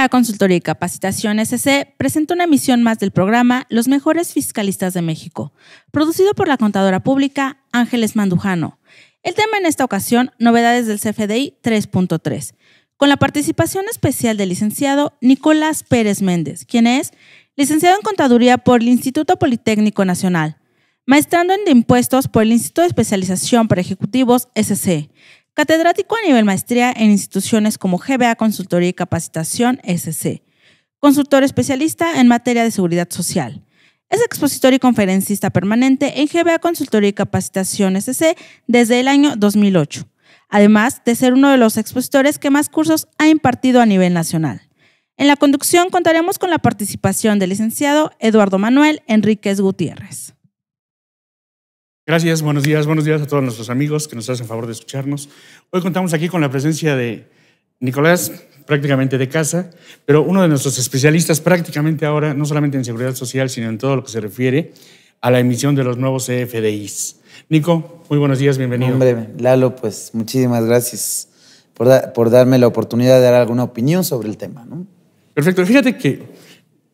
GBA Consultoría y Capacitación SC presenta una emisión más del programa Los Mejores Fiscalistas de México, producido por la contadora pública Ángeles Mandujano. El tema en esta ocasión, novedades del CFDI 3.3, con la participación especial del licenciado Nicolás Pérez Méndez, quien es licenciado en Contaduría por el Instituto Politécnico Nacional, maestrando en Impuestos por el Instituto de Especialización para Ejecutivos SC, catedrático a nivel maestría en instituciones como GBA Consultoría y Capacitación SC, consultor especialista en materia de seguridad social. Es expositor y conferencista permanente en GBA Consultoría y Capacitación SC desde el año 2008, además de ser uno de los expositores que más cursos ha impartido a nivel nacional. En la conducción contaremos con la participación del licenciado Eduardo Manuel Enríquez Gutiérrez. Gracias, buenos días a todos nuestros amigos que nos hacen favor de escucharnos. Hoy contamos aquí con la presencia de Nicolás, prácticamente de casa, pero uno de nuestros especialistas prácticamente ahora, no solamente en seguridad social, sino en todo lo que se refiere a la emisión de los nuevos CFDIs. Nico, muy buenos días, bienvenido. Hombre, Lalo, pues muchísimas gracias por darme la oportunidad de dar alguna opinión sobre el tema, ¿no? Perfecto, fíjate que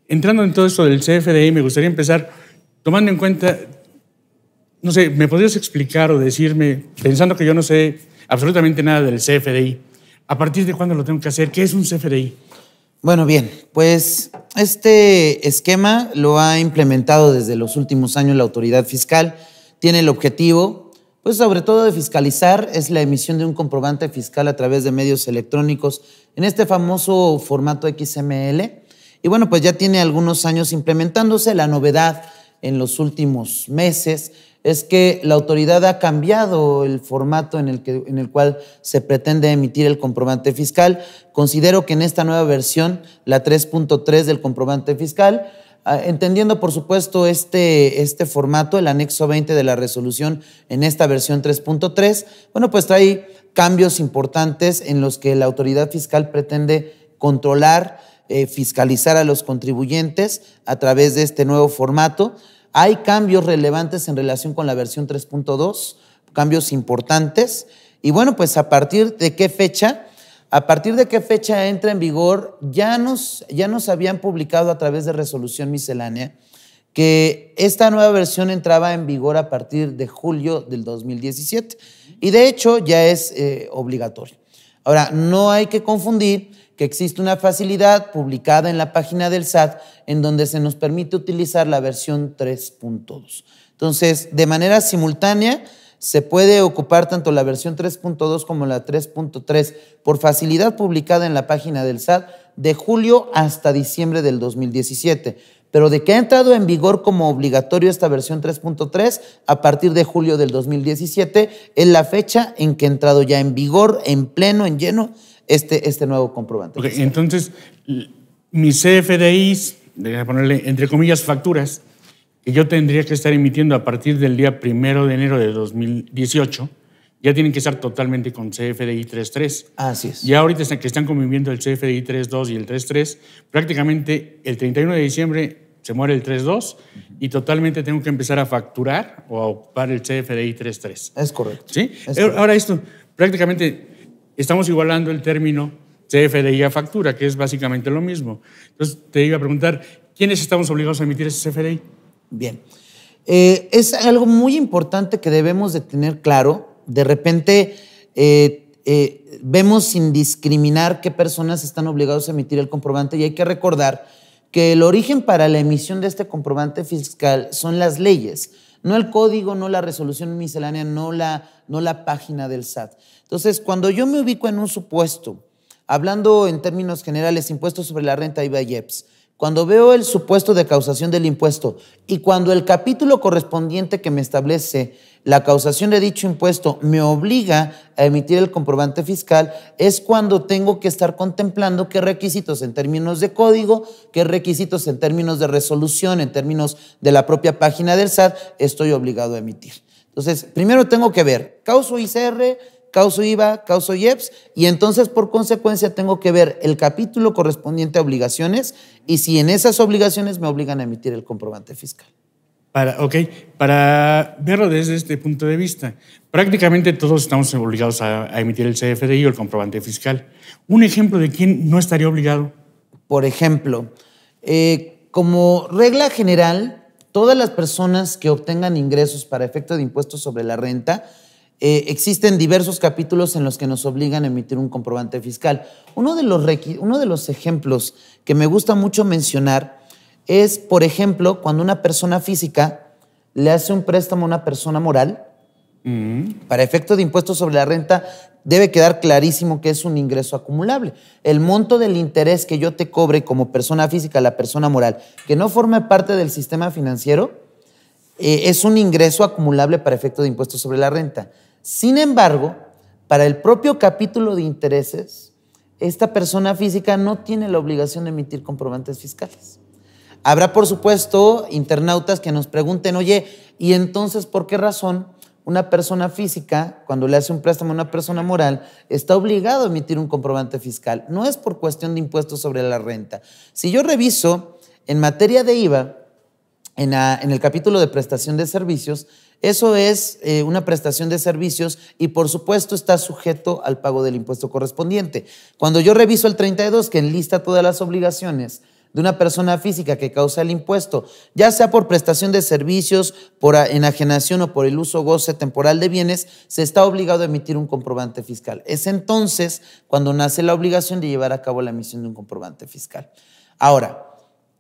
entrando en todo esto del CFDI, me gustaría empezar tomando en cuenta, no sé, ¿me podrías explicar o decirme, pensando que yo no sé absolutamente nada del CFDI, a partir de cuándo lo tengo que hacer? ¿Qué es un CFDI? Bueno, bien, pues este esquema lo ha implementado desde los últimos años la autoridad fiscal. Tiene el objetivo, pues sobre todo de fiscalizar, es la emisión de un comprobante fiscal a través de medios electrónicos en este famoso formato XML. Y bueno, pues ya tiene algunos años implementándose. La novedad en los últimos meses es que la autoridad ha cambiado el formato en el cual se pretende emitir el comprobante fiscal. Considero que en esta nueva versión, la 3.3 del comprobante fiscal, entendiendo por supuesto este formato, el anexo 20 de la resolución en esta versión 3.3, bueno, pues trae cambios importantes en los que la autoridad fiscal pretende controlar, fiscalizar a los contribuyentes a través de este nuevo formato. Hay cambios relevantes en relación con la versión 3.2, cambios importantes. Y bueno, pues ¿a partir de qué fecha entra en vigor? Ya nos habían publicado a través de resolución miscelánea que esta nueva versión entraba en vigor a partir de julio del 2017 y de hecho ya es obligatorio. Ahora, no hay que confundir que existe una facilidad publicada en la página del SAT en donde se nos permite utilizar la versión 3.2. Entonces, de manera simultánea, se puede ocupar tanto la versión 3.2 como la 3.3 por facilidad publicada en la página del SAT de julio hasta diciembre del 2017. Pero de que ha entrado en vigor como obligatorio esta versión 3.3, a partir de julio del 2017, es la fecha en que ha entrado ya en vigor, en pleno, en lleno, este nuevo comprobante. Okay, entonces, mis CFDIs, déjame ponerle entre comillas facturas, que yo tendría que estar emitiendo a partir del día 1 de enero de 2018, ya tienen que estar totalmente con CFDI 3.3. Así es. Ya ahorita que están conviviendo el CFDI 3.2 y el 3.3, prácticamente el 31 de diciembre se muere el 3.2 y totalmente tengo que empezar a facturar o a ocupar el CFDI 3.3. Es correcto. ¿Sí? Es correcto. Ahora esto, prácticamente estamos igualando el término CFDI a factura, que es básicamente lo mismo. Entonces te iba a preguntar, ¿quiénes estamos obligados a emitir ese CFDI? Bien. Es algo muy importante que debemos de tener claro. De repente vemos sin discriminar qué personas están obligados a emitir el comprobante y hay que recordar que el origen para la emisión de este comprobante fiscal son las leyes, no el código, no la resolución miscelánea, no la página del SAT. Entonces, cuando yo me ubico en un supuesto, hablando en términos generales, impuestos sobre la renta, IVA y IEPS, cuando veo el supuesto de causación del impuesto y cuando el capítulo correspondiente que me establece la causación de dicho impuesto me obliga a emitir el comprobante fiscal, es cuando tengo que estar contemplando qué requisitos en términos de código, qué requisitos en términos de resolución, en términos de la propia página del SAT, estoy obligado a emitir. Entonces, primero tengo que ver causo ICR, causo IVA, causo IEPS, y entonces por consecuencia tengo que ver el capítulo correspondiente a obligaciones y si en esas obligaciones me obligan a emitir el comprobante fiscal. Para verlo desde este punto de vista, prácticamente todos estamos obligados a emitir el CFDI o el comprobante fiscal. Un ejemplo de quién no estaría obligado. Por ejemplo, como regla general, todas las personas que obtengan ingresos para efecto de impuestos sobre la renta, existen diversos capítulos en los que nos obligan a emitir un comprobante fiscal. Uno de los ejemplos que me gusta mucho mencionar es, por ejemplo, cuando una persona física le hace un préstamo a una persona moral, para efecto de impuestos sobre la renta, debe quedar clarísimo que es un ingreso acumulable. El monto del interés que yo te cobre como persona física a la persona moral, que no forme parte del sistema financiero, es un ingreso acumulable para efecto de impuestos sobre la renta. Sin embargo, para el propio capítulo de intereses, esta persona física no tiene la obligación de emitir comprobantes fiscales. Habrá, por supuesto, internautas que nos pregunten, oye, ¿y entonces por qué razón una persona física, cuando le hace un préstamo a una persona moral, está obligado a emitir un comprobante fiscal? No es por cuestión de impuestos sobre la renta. Si yo reviso en materia de IVA, en el capítulo de prestación de servicios, eso es una prestación de servicios y por supuesto está sujeto al pago del impuesto correspondiente. Cuando yo reviso el 32, que enlista todas las obligaciones de una persona física que causa el impuesto, ya sea por prestación de servicios, por enajenación o por el uso o goce temporal de bienes, se está obligado a emitir un comprobante fiscal. Es entonces cuando nace la obligación de llevar a cabo la emisión de un comprobante fiscal. Ahora,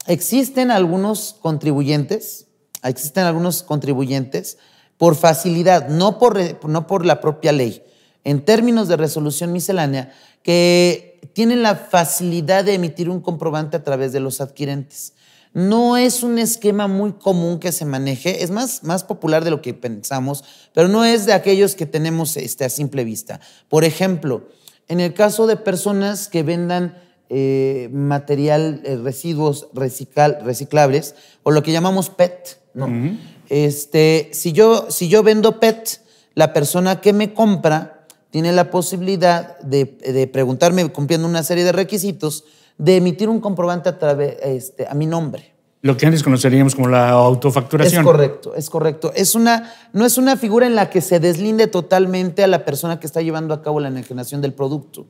existen algunos contribuyentes por facilidad, no por la propia ley, en términos de resolución miscelánea, que tienen la facilidad de emitir un comprobante a través de los adquirentes. No es un esquema muy común que se maneje, es más popular de lo que pensamos, pero no es de aquellos que tenemos a simple vista. Por ejemplo, en el caso de personas que vendan material, residuos reciclables, o lo que llamamos PET, ¿no? Si yo vendo PET, la persona que me compra tiene la posibilidad de preguntarme, cumpliendo una serie de requisitos, de emitir un comprobante a mi nombre. Lo que antes conoceríamos como la autofacturación. Es correcto. No es una figura en la que se deslinde totalmente a la persona que está llevando a cabo la enajenación del producto,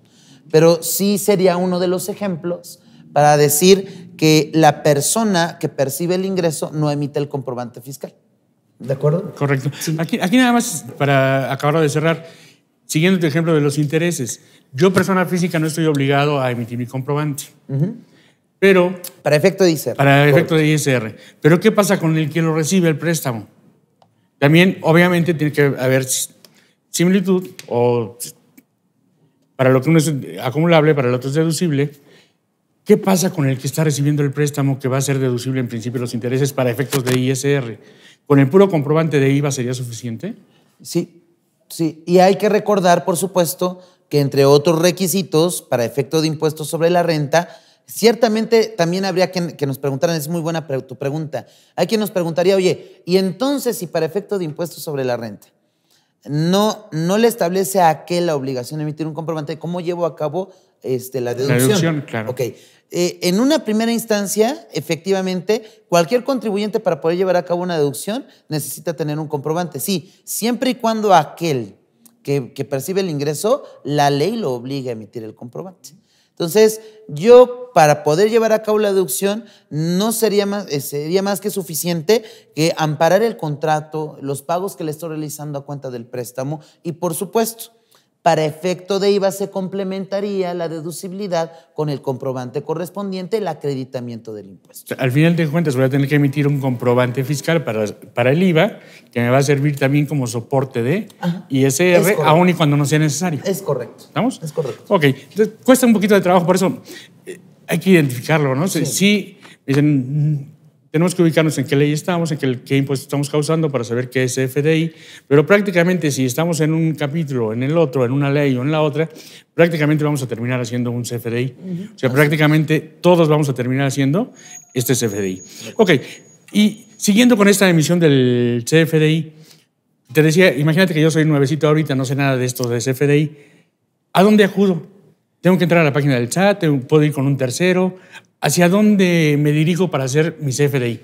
pero sí sería uno de los ejemplos para decir que la persona que percibe el ingreso no emite el comprobante fiscal. ¿De acuerdo? Correcto. Sí. Aquí nada más, para acabar de cerrar, siguiendo tu ejemplo de los intereses, yo, persona física, no estoy obligado a emitir mi comprobante. Pero... Para efecto de ISR. Para efecto de ISR. Pero ¿qué pasa con el que lo recibe el préstamo? También, obviamente, tiene que haber similitud, o para lo que uno es acumulable, para el otro es deducible. ¿Qué pasa con el que está recibiendo el préstamo, que va a ser deducible en principio los intereses para efectos de ISR? ¿Con el puro comprobante de IVA sería suficiente? Sí. Y hay que recordar, por supuesto, que entre otros requisitos para efecto de impuestos sobre la renta, ciertamente también habría que nos preguntaran, es muy buena tu pregunta, hay quien nos preguntaría, oye, y entonces si para efecto de impuestos sobre la renta no le establece a aquel la obligación de emitir un comprobante, ¿cómo llevo a cabo la deducción? La deducción, claro. Ok. En una primera instancia, efectivamente, cualquier contribuyente para poder llevar a cabo una deducción necesita tener un comprobante. Sí, siempre y cuando aquel que percibe el ingreso, la ley lo obliga a emitir el comprobante. Entonces, yo para poder llevar a cabo la deducción sería más que suficiente que amparar el contrato, los pagos que le estoy realizando a cuenta del préstamo y, por supuesto, para efecto de IVA se complementaría la deducibilidad con el comprobante correspondiente, el acreditamiento del impuesto. Al final de cuentas voy a tener que emitir un comprobante fiscal para el IVA, que me va a servir también como soporte de ISR, aun y cuando no sea necesario. Es correcto. ¿Estamos? Es correcto. Ok, entonces cuesta un poquito de trabajo, por eso hay que identificarlo, ¿no? Sí, dicen, tenemos que ubicarnos en qué ley estamos, en qué impuesto estamos causando para saber qué es CFDI, pero prácticamente si estamos en un capítulo, en el otro, en una ley o en la otra, prácticamente vamos a terminar haciendo un CFDI. O sea, prácticamente todos vamos a terminar haciendo este CFDI. Ok, y siguiendo con esta emisión del CFDI, te decía, imagínate que yo soy nuevecito ahorita, no sé nada de esto de CFDI. ¿A dónde acudo? ¿Tengo que entrar a la página del SAT? ¿Puedo ir con un tercero? ¿Hacia dónde me dirijo para hacer mi CFDI?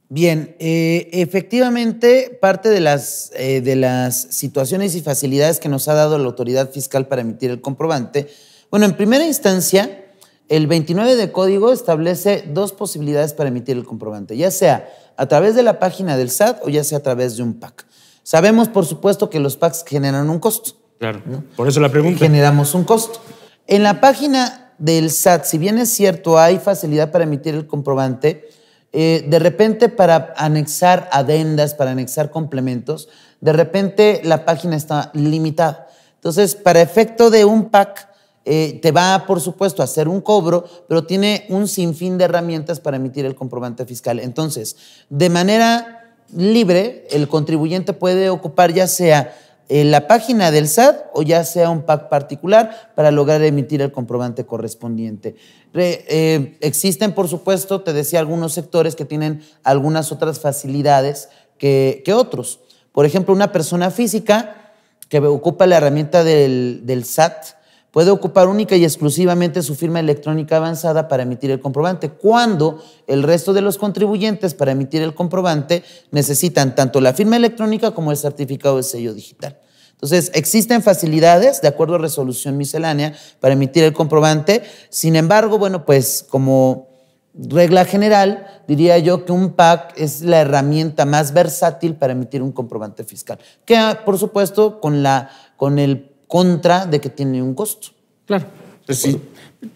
Bien, efectivamente, parte de las situaciones y facilidades que nos ha dado la autoridad fiscal para emitir el comprobante, bueno, en primera instancia, El 29 de código establece dos posibilidades para emitir el comprobante, ya sea a través de la página del SAT o ya sea a través de un PAC. Sabemos, por supuesto, que los PACs generan un costo. Claro, ¿no? Por eso la pregunta. Generamos un costo. En la página del SAT, si bien es cierto, hay facilidad para emitir el comprobante, de repente para anexar adendas, para anexar complementos, de repente la página está limitada. Entonces, para efecto de un PAC, te va, por supuesto, a hacer un cobro, pero tiene un sinfín de herramientas para emitir el comprobante fiscal. Entonces, de manera libre, el contribuyente puede ocupar ya sea la página del SAT o ya sea un PAC particular para lograr emitir el comprobante correspondiente. Existen, por supuesto, te decía, algunos sectores que tienen algunas otras facilidades que otros. Por ejemplo, una persona física que ocupa la herramienta del SAT puede ocupar única y exclusivamente su firma electrónica avanzada para emitir el comprobante, cuando el resto de los contribuyentes para emitir el comprobante necesitan tanto la firma electrónica como el certificado de sello digital. Entonces, existen facilidades, de acuerdo a resolución miscelánea, para emitir el comprobante. Sin embargo, bueno, pues como regla general, diría yo que un PAC es la herramienta más versátil para emitir un comprobante fiscal, que por supuesto con el contra de que tiene un costo. Claro, pues sí.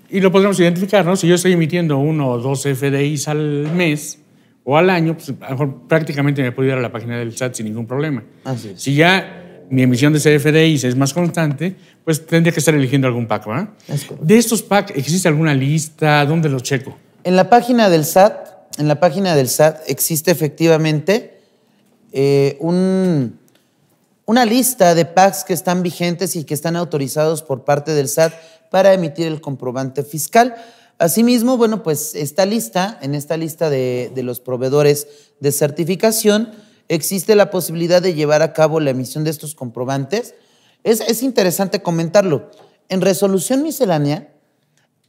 Y lo podemos identificar, ¿no? Si yo estoy emitiendo 1 o 2 FDIs al mes o al año, pues a lo mejor prácticamente me puedo ir a la página del SAT sin ningún problema. Así es. Si ya mi emisión de CFDIs es más constante, pues tendría que estar eligiendo algún PAC, ¿verdad? De estos PAC, ¿existe alguna lista? ¿Dónde los checo? En la página del SAT, existe efectivamente una lista de PACs que están vigentes y que están autorizados por parte del SAT para emitir el comprobante fiscal. Asimismo, bueno, pues en esta lista de los proveedores de certificación, existe la posibilidad de llevar a cabo la emisión de estos comprobantes. Es interesante comentarlo. En resolución miscelánea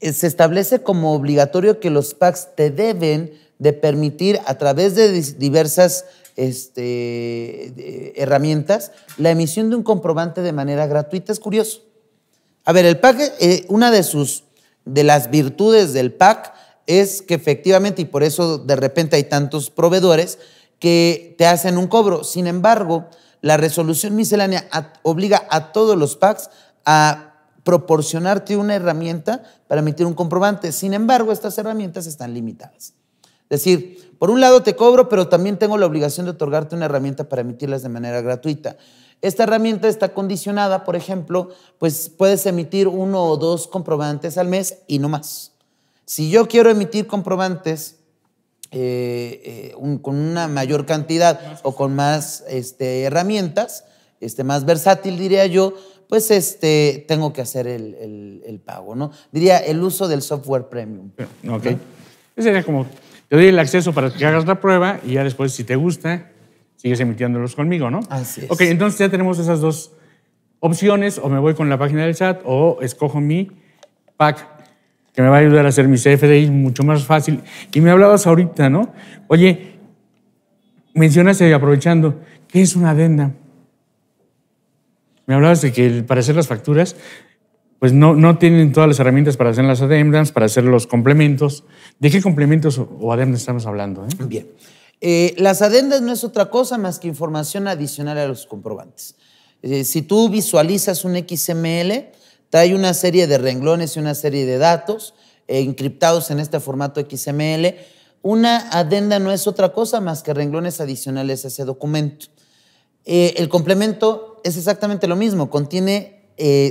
se establece como obligatorio que los PACs te deben de permitir a través de diversas herramientas la emisión de un comprobante de manera gratuita. Es curioso. A ver, el PAC, una de las virtudes del PAC es que efectivamente, y por eso de repente hay tantos proveedores que te hacen un cobro. Sin embargo, la resolución miscelánea obliga a todos los PACs a proporcionarte una herramienta para emitir un comprobante. Sin embargo, estas herramientas están limitadas. Es decir, por un lado te cobro, pero también tengo la obligación de otorgarte una herramienta para emitirlas de manera gratuita. Esta herramienta está condicionada, por ejemplo, pues puedes emitir 1 o 2 comprobantes al mes y no más. Si yo quiero emitir comprobantes con una mayor cantidad o con más herramientas, más versátil diría yo, pues tengo que hacer el pago, ¿no? Diría el uso del software premium. Ok. Ese sería como, te doy el acceso para que hagas la prueba y ya después, si te gusta, sigues emitiéndolos conmigo, ¿no? Así es. Ok, entonces ya tenemos esas dos opciones, o me voy con la página del SAT o escojo mi PAC, que me va a ayudar a hacer mis CFDI mucho más fácil. Y me hablabas ahorita, ¿no? Oye, mencionaste, aprovechando, ¿qué es una adenda? Me hablabas de que para hacer las facturas, pues no tienen todas las herramientas para hacer las adendas, para hacer los complementos. ¿De qué complementos o adendas estamos hablando? Bien. Las adendas no es otra cosa más que información adicional a los comprobantes. Si tú visualizas un XML, trae una serie de renglones y una serie de datos encriptados en este formato XML. Una adenda no es otra cosa más que renglones adicionales a ese documento. El complemento es exactamente lo mismo,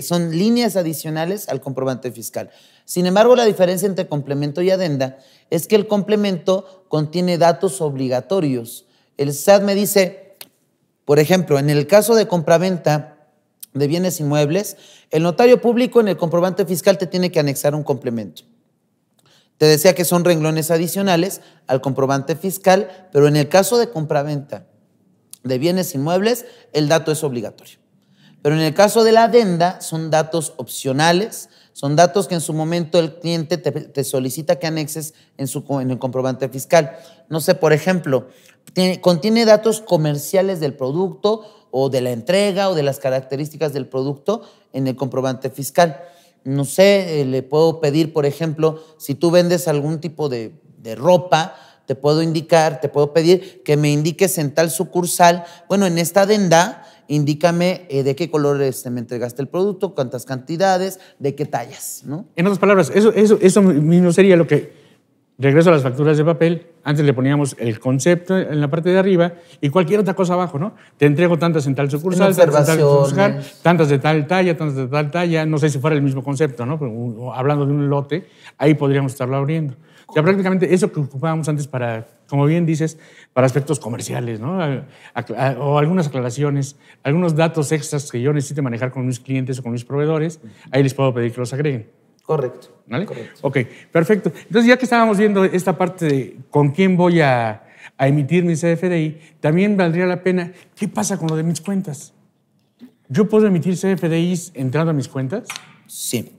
son líneas adicionales al comprobante fiscal. Sin embargo, la diferencia entre complemento y adenda es que el complemento contiene datos obligatorios. El SAT me dice, por ejemplo, en el caso de compraventa de bienes inmuebles, el notario público en el comprobante fiscal te tiene que anexar un complemento. Te decía que son renglones adicionales al comprobante fiscal, pero en el caso de compraventa de bienes inmuebles, el dato es obligatorio. Pero en el caso de la adenda, son datos opcionales, son datos que en su momento el cliente te solicita que anexes en el comprobante fiscal. No sé, por ejemplo, contiene datos comerciales del producto o de la entrega o de las características del producto en el comprobante fiscal. no sé, le puedo pedir, por ejemplo, si tú vendes algún tipo de ropa, te puedo pedir que me indiques en tal sucursal, bueno, en esta adenda, indícame de qué color me entregaste el producto, cuántas cantidades, de qué tallas, ¿no? En otras palabras, eso mismo sería lo que, regreso a las facturas de papel, antes le poníamos el concepto en la parte de arriba y cualquier otra cosa abajo, ¿no? Te entrego tantas en tal sucursal, tantas en tal sucursal, tantas de tal talla, no sé si fuera el mismo concepto, ¿no? Pero, hablando de un lote, ahí podríamos estarlo abriendo. O sea, prácticamente eso que ocupábamos antes para, como bien dices, para aspectos comerciales, ¿no? O algunas aclaraciones, algunos datos extras que yo necesite manejar con mis clientes o con mis proveedores, ahí les puedo pedir que los agreguen. Correcto. ¿Vale? Correcto. Ok, perfecto. Entonces, ya que estábamos viendo esta parte de con quién voy a emitir mi CFDI, también valdría la pena, ¿qué pasa con lo de mis cuentas? ¿Yo puedo emitir CFDIs entrando a mis cuentas? Sí.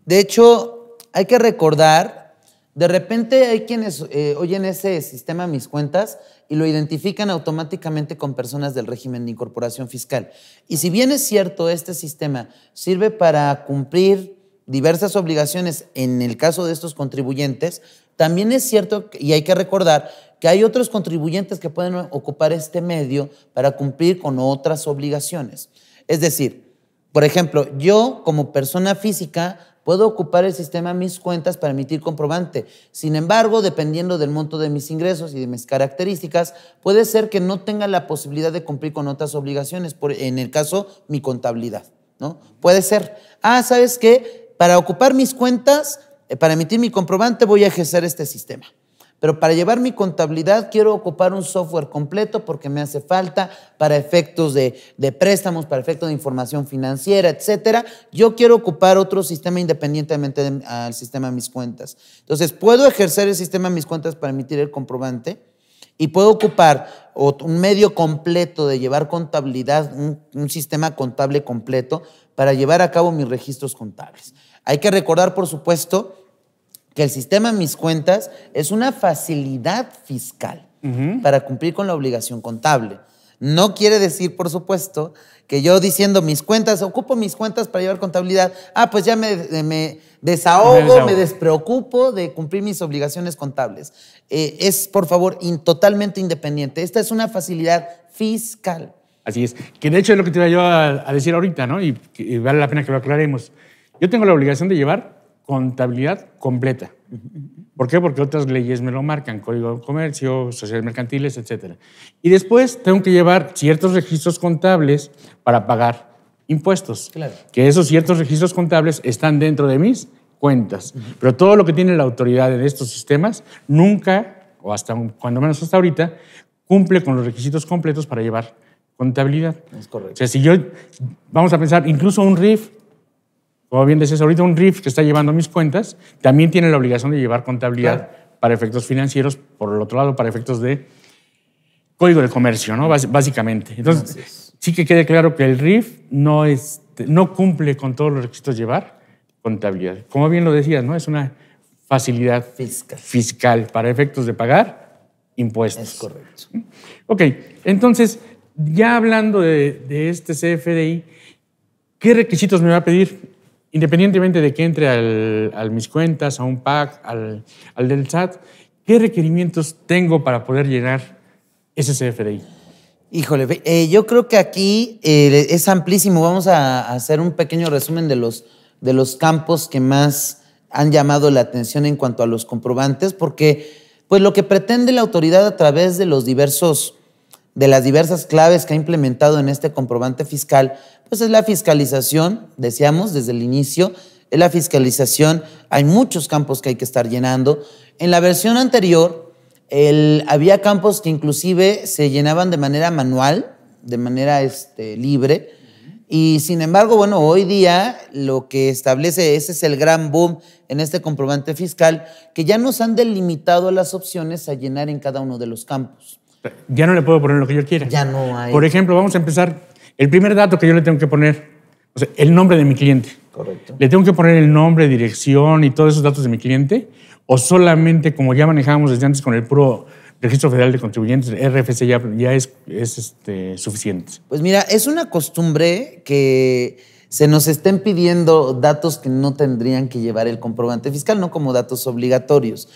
De hecho, hay que recordar, de repente hay quienes oyen ese sistema Mis Cuentas y lo identifican automáticamente con personas del régimen de incorporación fiscal. Y si bien es cierto, este sistema sirve para cumplir diversas obligaciones en el caso de estos contribuyentes, también es cierto, y hay que recordar, que hay otros contribuyentes que pueden ocupar este medio para cumplir con otras obligaciones. Es decir, por ejemplo, yo como persona física puedo ocupar el sistema Mis Cuentas para emitir comprobante. Sin embargo, dependiendo del monto de mis ingresos y de mis características, puede ser que no tenga la posibilidad de cumplir con otras obligaciones, en el caso, mi contabilidad, ¿no? Puede ser, ¿sabes qué? Para ocupar mis cuentas, para emitir mi comprobante, voy a ejercer este sistema. Pero para llevar mi contabilidad quiero ocupar un software completo porque me hace falta para efectos de préstamos, para efectos de información financiera, etcétera. Yo quiero ocupar otro sistema independientemente al sistema Mis Cuentas. Entonces, puedo ejercer el sistema Mis Cuentas para emitir el comprobante y puedo ocupar un medio completo de llevar contabilidad, un sistema contable completo para llevar a cabo mis registros contables. Hay que recordar, por supuesto, que el sistema Mis Cuentas es una facilidad fiscal para cumplir con la obligación contable. No quiere decir, por supuesto, que yo diciendo mis cuentas, ocupo mis cuentas para llevar contabilidad, pues ya me desahogo, me despreocupo de cumplir mis obligaciones contables. Es, por favor, totalmente independiente. Esta es una facilidad fiscal. Así es. Que de hecho es lo que te iba yo a decir ahorita, ¿no? Y vale la pena que lo aclaremos. Yo tengo la obligación de llevar contabilidad completa. ¿Por qué? Porque otras leyes me lo marcan, Código de Comercio, sociedades mercantiles, etc. Y después tengo que llevar ciertos registros contables para pagar impuestos. Claro. Que esos ciertos registros contables están dentro de mis cuentas. Pero todo lo que tiene la autoridad en estos sistemas nunca, o hasta cuando menos hasta ahorita, cumple con los requisitos completos para llevar contabilidad. Es correcto. O sea, si yo, vamos a pensar, incluso un RIF, como bien decías ahorita, un RIF que está llevando mis cuentas, también tiene la obligación de llevar contabilidad para efectos financieros, por el otro lado, para efectos de Código de Comercio, ¿no? Básicamente. Entonces, sí que quede claro que el RIF no cumple con todos los requisitos de llevar contabilidad. Como bien lo decías, ¿no? Es una facilidad fiscal para efectos de pagar impuestos. Es correcto. Ok, entonces, ya hablando de este CFDI, ¿qué requisitos me va a pedir? Independientemente de que entre al Mis Cuentas, a un PAC, al del SAT, ¿qué requerimientos tengo para poder llenar ese CFDI? Híjole, yo creo que aquí es amplísimo. Vamos a hacer un pequeño resumen de los campos que más han llamado la atención en cuanto a los comprobantes, porque pues lo que pretende la autoridad a través de las diversas claves que ha implementado en este comprobante fiscal, pues es la fiscalización, decíamos desde el inicio, es la fiscalización, hay muchos campos que hay que estar llenando. En la versión anterior, había campos que inclusive se llenaban de manera manual, de manera libre, y sin embargo, bueno, hoy día lo que establece, ese es el gran boom en este comprobante fiscal, que ya nos han delimitado las opciones a llenar en cada uno de los campos. Ya no le puedo poner lo que yo quiera. Ya no hay. Por ejemplo, vamos a empezar. El primer dato que yo le tengo que poner, o sea, el nombre de mi cliente. Correcto. ¿Le tengo que poner el nombre, dirección y todos esos datos de mi cliente? ¿O solamente, como ya manejábamos desde antes con el puro Registro Federal de Contribuyentes, RFC, ya es suficiente? Pues mira, es una costumbre que se nos estén pidiendo datos que no tendrían que llevar el comprobante fiscal, no como datos obligatorios.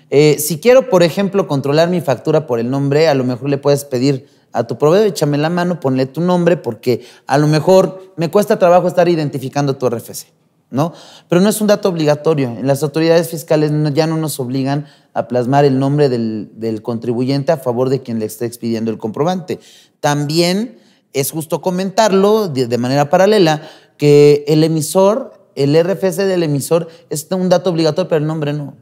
Si quiero, por ejemplo, controlar mi factura por el nombre, a lo mejor le puedes pedir a tu proveedor, échame la mano, ponle tu nombre, porque a lo mejor me cuesta trabajo estar identificando tu RFC, ¿no? Pero no es un dato obligatorio. En las autoridades fiscales ya no nos obligan a plasmar el nombre del contribuyente a favor de quien le esté expidiendo el comprobante. También es justo comentarlo de manera paralela que el emisor, el RFC del emisor es un dato obligatorio, pero el nombre no.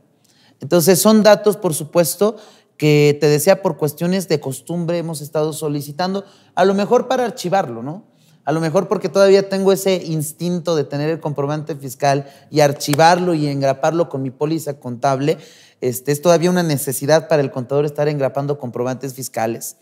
Entonces son datos, por supuesto, que te decía, por cuestiones de costumbre hemos estado solicitando, a lo mejor para archivarlo, ¿no? A lo mejor porque todavía tengo ese instinto de tener el comprobante fiscal y archivarlo y engraparlo con mi póliza contable. Es todavía una necesidad para el contador estar engrapando comprobantes fiscales.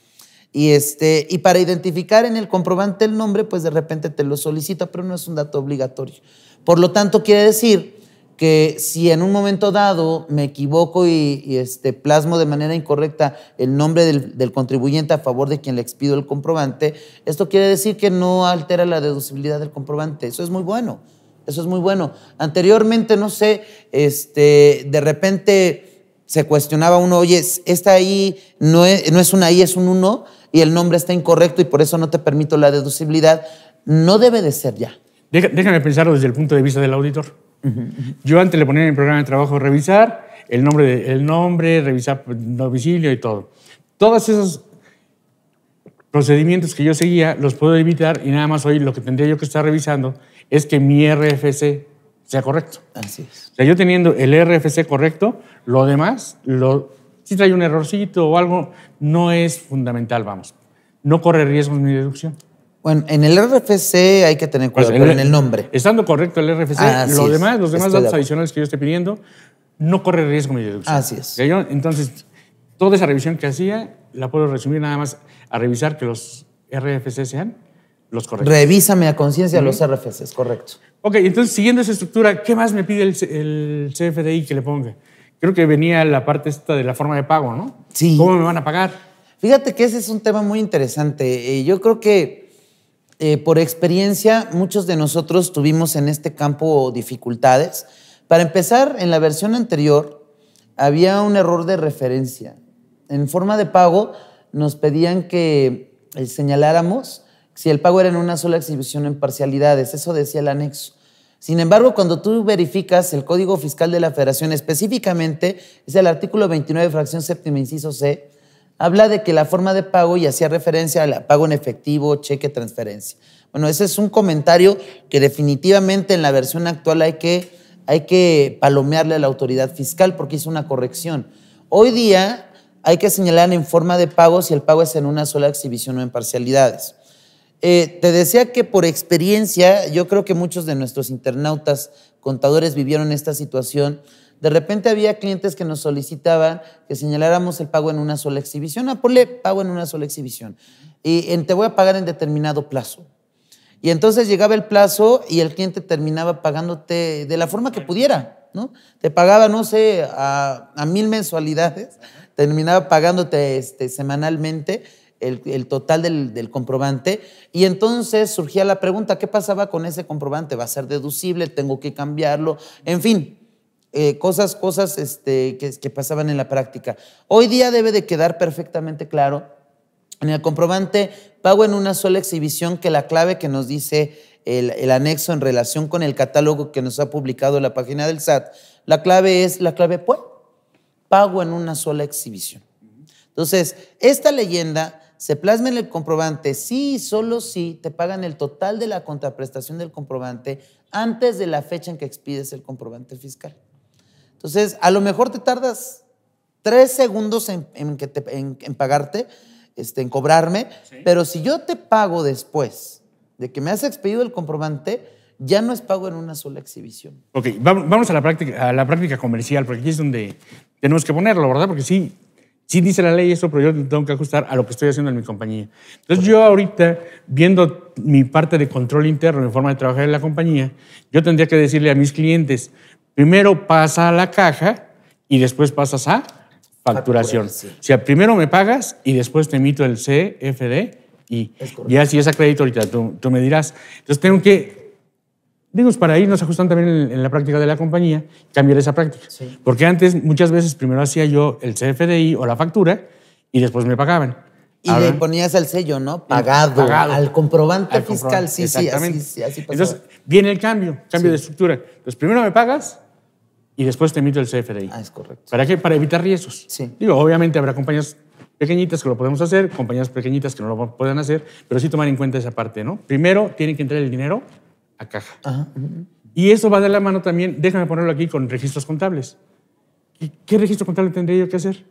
Y para identificar en el comprobante el nombre, pues de repente te lo solicita, pero no es un dato obligatorio. Por lo tanto, quiere decir que si en un momento dado me equivoco y plasmo de manera incorrecta el nombre del contribuyente a favor de quien le expido el comprobante, esto quiere decir que no altera la deducibilidad del comprobante. Eso es muy bueno. Eso es muy bueno. Anteriormente, no sé, de repente se cuestionaba uno, oye, esta I no es una I, es un 1 y el nombre está incorrecto y por eso no te permito la deducibilidad. No debe de ser ya. Déjame pensarlo desde el punto de vista del auditor. Yo antes le ponía en mi programa de trabajo revisar el nombre, revisar domicilio y todo. Todos esos procedimientos que yo seguía los puedo evitar y nada más hoy lo que tendría yo que estar revisando es que mi RFC sea correcto. Así es. O sea, yo teniendo el RFC correcto, lo demás, si trae un errorcito o algo, no es fundamental, vamos. No corre riesgos mi deducción. Bueno, en el RFC hay que tener cuidado, pero en el nombre. Estando correcto el RFC, los demás datos adicionales que yo esté pidiendo, no corre riesgo mi deducción. Así es. Entonces, toda esa revisión que hacía, la puedo resumir nada más a revisar que los RFC sean los correctos. Revísame a conciencia los RFCs, correcto. Ok, entonces, siguiendo esa estructura, ¿qué más me pide el CFDI que le ponga? Creo que venía la parte esta de la forma de pago, ¿no? Sí. ¿Cómo me van a pagar? Fíjate que ese es un tema muy interesante. Yo creo que por experiencia, muchos de nosotros tuvimos en este campo dificultades. Para empezar, en la versión anterior había un error de referencia. En forma de pago nos pedían que señaláramos si el pago era en una sola exhibición o en parcialidades. Eso decía el anexo. Sin embargo, cuando tú verificas el Código Fiscal de la Federación, específicamente, es el artículo 29, fracción séptima, inciso C, habla de que la forma de pago, y hacía referencia al pago en efectivo, cheque, transferencia. Bueno, ese es un comentario que definitivamente en la versión actual hay que palomearle a la autoridad fiscal porque hizo una corrección. Hoy día hay que señalar en forma de pago si el pago es en una sola exhibición o en parcialidades. Te decía que por experiencia, yo creo que muchos de nuestros internautas contadores vivieron esta situación. De repente había clientes que nos solicitaban que señaláramos el pago en una sola exhibición. Ponle pago en una sola exhibición. Y te voy a pagar en determinado plazo. Y entonces llegaba el plazo y el cliente terminaba pagándote de la forma que pudiera, ¿no? Te pagaba, no sé, a 1000 mensualidades, terminaba pagándote semanalmente el total del comprobante. Y entonces surgía la pregunta, ¿qué pasaba con ese comprobante? ¿Va a ser deducible? ¿Tengo que cambiarlo? En fin. Cosas que pasaban en la práctica. Hoy día debe de quedar perfectamente claro en el comprobante pago en una sola exhibición que la clave que nos dice el anexo en relación con el catálogo que nos ha publicado la página del SAT, la clave es la clave PUE, pago en una sola exhibición. Entonces, esta leyenda se plasma en el comprobante si y solo si te pagan el total de la contraprestación del comprobante antes de la fecha en que expides el comprobante fiscal. Entonces, a lo mejor te tardas 3 segundos en pagarte, en cobrarme, sí. Pero si yo te pago después de que me has expedido el comprobante, ya no es pago en una sola exhibición. Ok, vamos a la práctica comercial, porque aquí es donde tenemos que ponerlo, ¿verdad? Porque sí dice la ley eso, pero yo tengo que ajustar a lo que estoy haciendo en mi compañía. Entonces, yo ahorita, viendo mi parte de control interno, mi forma de trabajar en la compañía, yo tendría que decirle a mis clientes, primero pasa a la caja y después pasas a facturación. Sí. O sea, primero me pagas y después te emito el CFD y ya si es a crédito ahorita tú me dirás. Entonces tengo que Digo, para irnos ajustando también en la práctica de la compañía, cambiar esa práctica. Sí. Porque antes, muchas veces, primero hacía yo el CFDI o la factura y después me pagaban. Y le ponías al sello, ¿no? Pagado. Al comprobante fiscal. Sí, exactamente. Sí, así pasó. Entonces, viene el cambio de estructura. Entonces, primero me pagas y después te emito el CFDI. Es correcto. ¿Para qué? Para evitar riesgos. Sí. Digo, obviamente habrá compañías pequeñitas que lo podemos hacer, compañías pequeñitas que no lo puedan hacer, pero sí tomar en cuenta esa parte, ¿no? Primero tiene que entrar el dinero a caja. Ajá. Y eso va de la mano también, déjame ponerlo aquí con registros contables. ¿Qué registro contable tendría yo que hacer?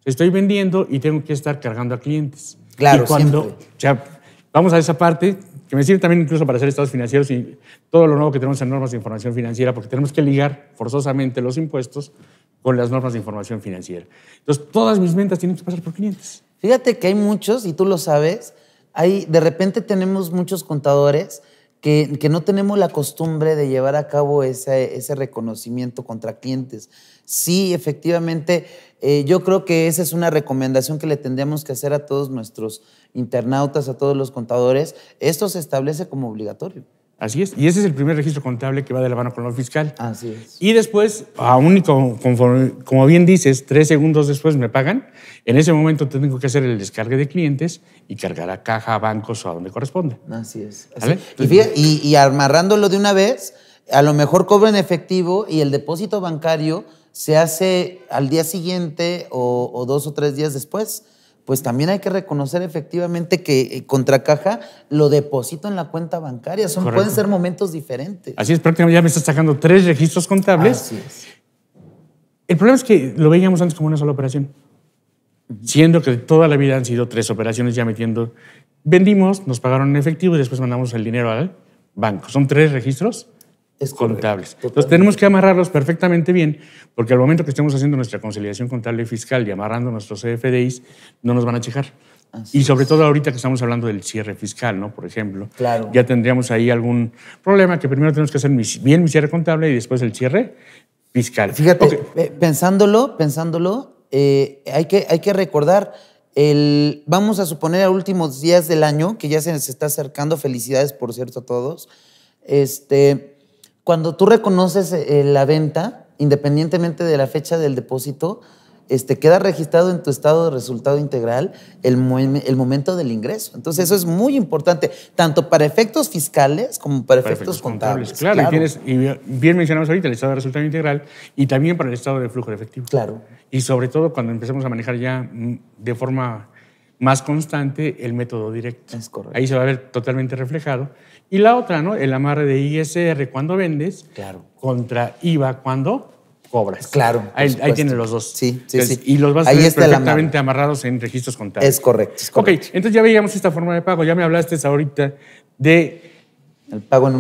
Estoy vendiendo y tengo que estar cargando a clientes. Claro, y cuando siempre. ya vamos a esa parte, que me sirve también incluso para hacer estados financieros y todo lo nuevo que tenemos en normas de información financiera, porque tenemos que ligar forzosamente los impuestos con las normas de información financiera. Entonces, todas mis ventas tienen que pasar por clientes. Fíjate que hay muchos, y tú lo sabes, de repente tenemos muchos contadores que no tenemos la costumbre de llevar a cabo ese reconocimiento contra clientes. Sí, efectivamente, yo creo que esa es una recomendación que le tendríamos que hacer a todos nuestros internautas, a todos los contadores. Esto se establece como obligatorio. Así es. Y ese es el primer registro contable que va de la mano con lo fiscal. Así es. Y después, aún como bien dices, 3 segundos después me pagan. En ese momento tengo que hacer el descargue de clientes y cargar a caja, a bancos o a donde corresponda. Así es. ¿Vale? Y amarrándolo de una vez, a lo mejor cobro en efectivo y el depósito bancario se hace al día siguiente o 2 o 3 días después. Pues también hay que reconocer efectivamente que contra caja lo deposito en la cuenta bancaria. Pueden ser momentos diferentes. Así es, prácticamente ya me estás sacando 3 registros contables. Así es. El problema es que lo veíamos antes como una sola operación, siendo que toda la vida han sido 3 operaciones ya metiendo. Vendimos, nos pagaron en efectivo y después mandamos el dinero al banco. Son 3 registros contables. Entonces tenemos que amarrarlos perfectamente bien, porque al momento que estemos haciendo nuestra conciliación contable y fiscal y amarrando nuestros CFDIs, no nos van a checar. Y sobre todo ahorita que estamos hablando del cierre fiscal, ¿no? Por ejemplo, claro, ya tendríamos ahí algún problema que primero tenemos que hacer bien mi cierre contable y después el cierre fiscal. Fíjate, pensándolo, hay que recordar, vamos a suponer a últimos días del año, que ya se nos está acercando, felicidades por cierto a todos, cuando tú reconoces la venta, independientemente de la fecha del depósito, queda registrado en tu estado de resultado integral el momento del ingreso. Entonces, eso es muy importante, tanto para efectos fiscales como para efectos contables. Claro. Y bien mencionamos ahorita el estado de resultado integral y también para el estado de flujo de efectivo. Claro. Y sobre todo cuando empecemos a manejar ya de forma más constante el método directo. Es correcto. Ahí se va a ver totalmente reflejado. Y la otra, ¿no? El amarre de ISR cuando vendes, claro, contra IVA cuando cobras. Claro. Ahí tienen los dos. Sí. Y los vas a tener perfectamente amarrados en registros contables. Es correcto. Ok, entonces ya veíamos esta forma de pago. Ya me hablaste ahorita de el pago en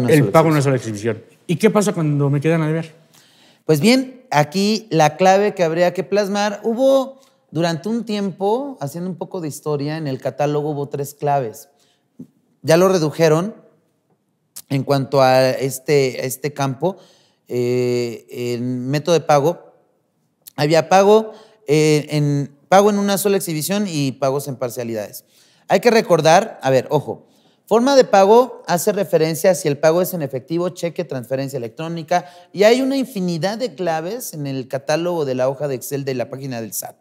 una sola exhibición. ¿Y qué pasa cuando me quedan a deber? Pues bien, aquí la clave que habría que plasmar, durante un tiempo, haciendo un poco de historia, en el catálogo hubo 3 claves. Ya lo redujeron en cuanto a este campo. El método de pago, había pago en una sola exhibición y pagos en parcialidades. Hay que recordar, ojo, forma de pago hace referencia a si el pago es en efectivo, cheque, transferencia electrónica, y hay una infinidad de claves en el catálogo de la hoja de Excel de la página del SAT.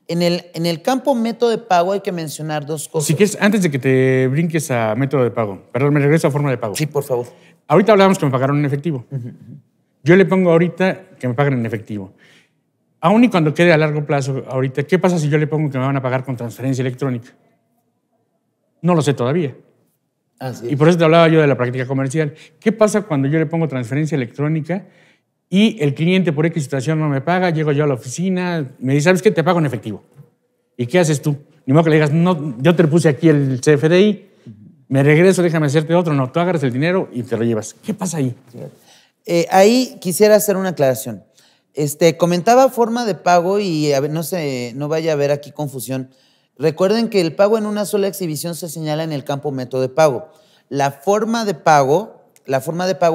En el campo método de pago hay que mencionar 2 cosas. Si quieres, antes de que te brinques a método de pago, perdón, me regreso a forma de pago. Sí, por favor. Ahorita hablábamos que me pagaron en efectivo. Yo le pongo ahorita que me paguen en efectivo. Aún y cuando quede a largo plazo, ahorita, ¿qué pasa si yo le pongo que me van a pagar con transferencia electrónica? No lo sé todavía. Y por eso te hablaba yo de la práctica comercial. ¿Qué pasa cuando yo le pongo transferencia electrónica y el cliente por X situación no me paga? Llego yo a la oficina, me dice, ¿sabes qué? Te pago en efectivo. ¿Y qué haces tú? Ni modo que le digas, no, yo te puse aquí el CFDI, me regreso, déjame hacerte otro. No, tú agarras el dinero y te lo llevas. ¿Qué pasa ahí? Ahí quisiera hacer una aclaración. Comentaba forma de pago y no vaya a haber aquí confusión. Recuerden que el pago en una sola exhibición se señala en el campo método de pago. La forma de pago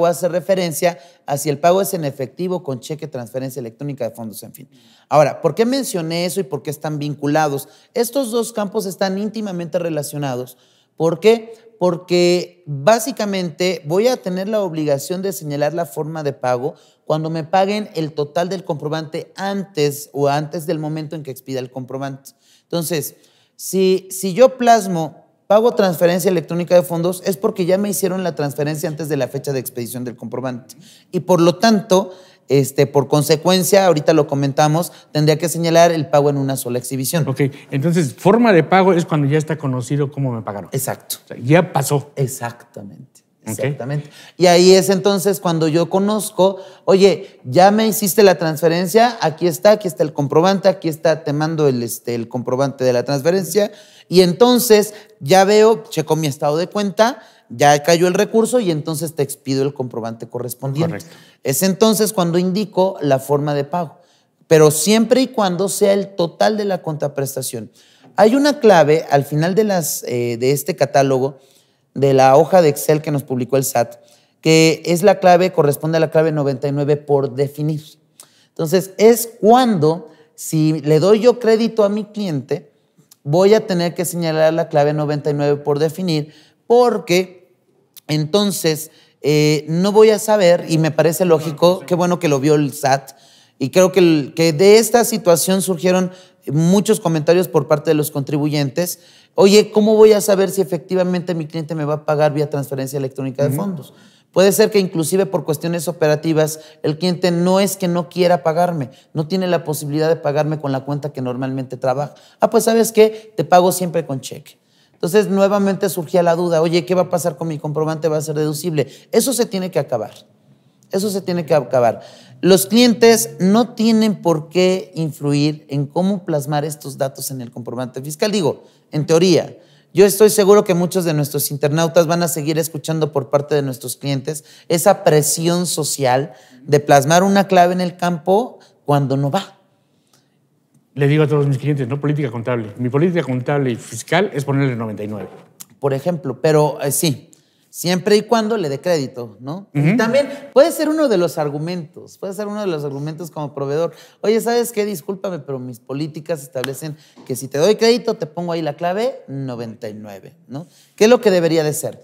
hace referencia a si el pago es en efectivo, con cheque, transferencia electrónica de fondos, en fin. Ahora, ¿por qué mencioné eso y por qué están vinculados? Estos 2 campos están íntimamente relacionados. ¿Por qué? Porque básicamente voy a tener la obligación de señalar la forma de pago cuando me paguen el total del comprobante antes del momento en que expida el comprobante. Entonces, si yo plasmo pago transferencia electrónica de fondos, es porque ya me hicieron la transferencia antes de la fecha de expedición del comprobante. Y por lo tanto, por consecuencia, ahorita lo comentamos, tendría que señalar el pago en una sola exhibición. Ok, entonces, forma de pago es cuando ya está conocido cómo me pagaron. Exacto. O sea, ya pasó. Exactamente. Okay. Exactamente. Y ahí es entonces cuando yo conozco, oye, ya me hiciste la transferencia, aquí está el comprobante, aquí está, te mando el comprobante de la transferencia, y entonces ya veo, checo mi estado de cuenta, ya cayó el recurso y entonces te expido el comprobante correspondiente. Correcto. Es entonces cuando indico la forma de pago, pero siempre y cuando sea el total de la contraprestación. Hay una clave al final de este catálogo, de la hoja de Excel que nos publicó el SAT, que es la clave, corresponde a la clave 99 por definir. Entonces, es cuando, si le doy yo crédito a mi cliente, voy a tener que señalar la clave 99 por definir, porque entonces no voy a saber, y me parece lógico, qué bueno que lo vio el SAT, y creo que de esta situación surgieron muchos comentarios por parte de los contribuyentes. Oye, ¿cómo voy a saber si efectivamente mi cliente me va a pagar vía transferencia electrónica de fondos? Puede ser que inclusive por cuestiones operativas el cliente no es que no quiera pagarme, no tiene la posibilidad de pagarme con la cuenta que normalmente trabaja. Pues ¿sabes qué? Te pago siempre con cheque. Entonces nuevamente surgía la duda, oye, ¿qué va a pasar con mi comprobante? ¿Va a ser deducible? Eso se tiene que acabar. Eso se tiene que acabar. Los clientes no tienen por qué influir en cómo plasmar estos datos en el comprobante fiscal. Digo, en teoría, yo estoy seguro que muchos de nuestros internautas van a seguir escuchando por parte de nuestros clientes esa presión social de plasmar una clave en el campo cuando no va. Le digo a todos mis clientes, no política contable. Mi política contable y fiscal es ponerle 99. Por ejemplo, pero sí. Siempre y cuando le dé crédito, ¿no? Y también puede ser uno de los argumentos, como proveedor. Oye, ¿sabes qué? Discúlpame, pero mis políticas establecen que si te doy crédito, te pongo ahí la clave 99, ¿no? ¿Qué es lo que debería de ser?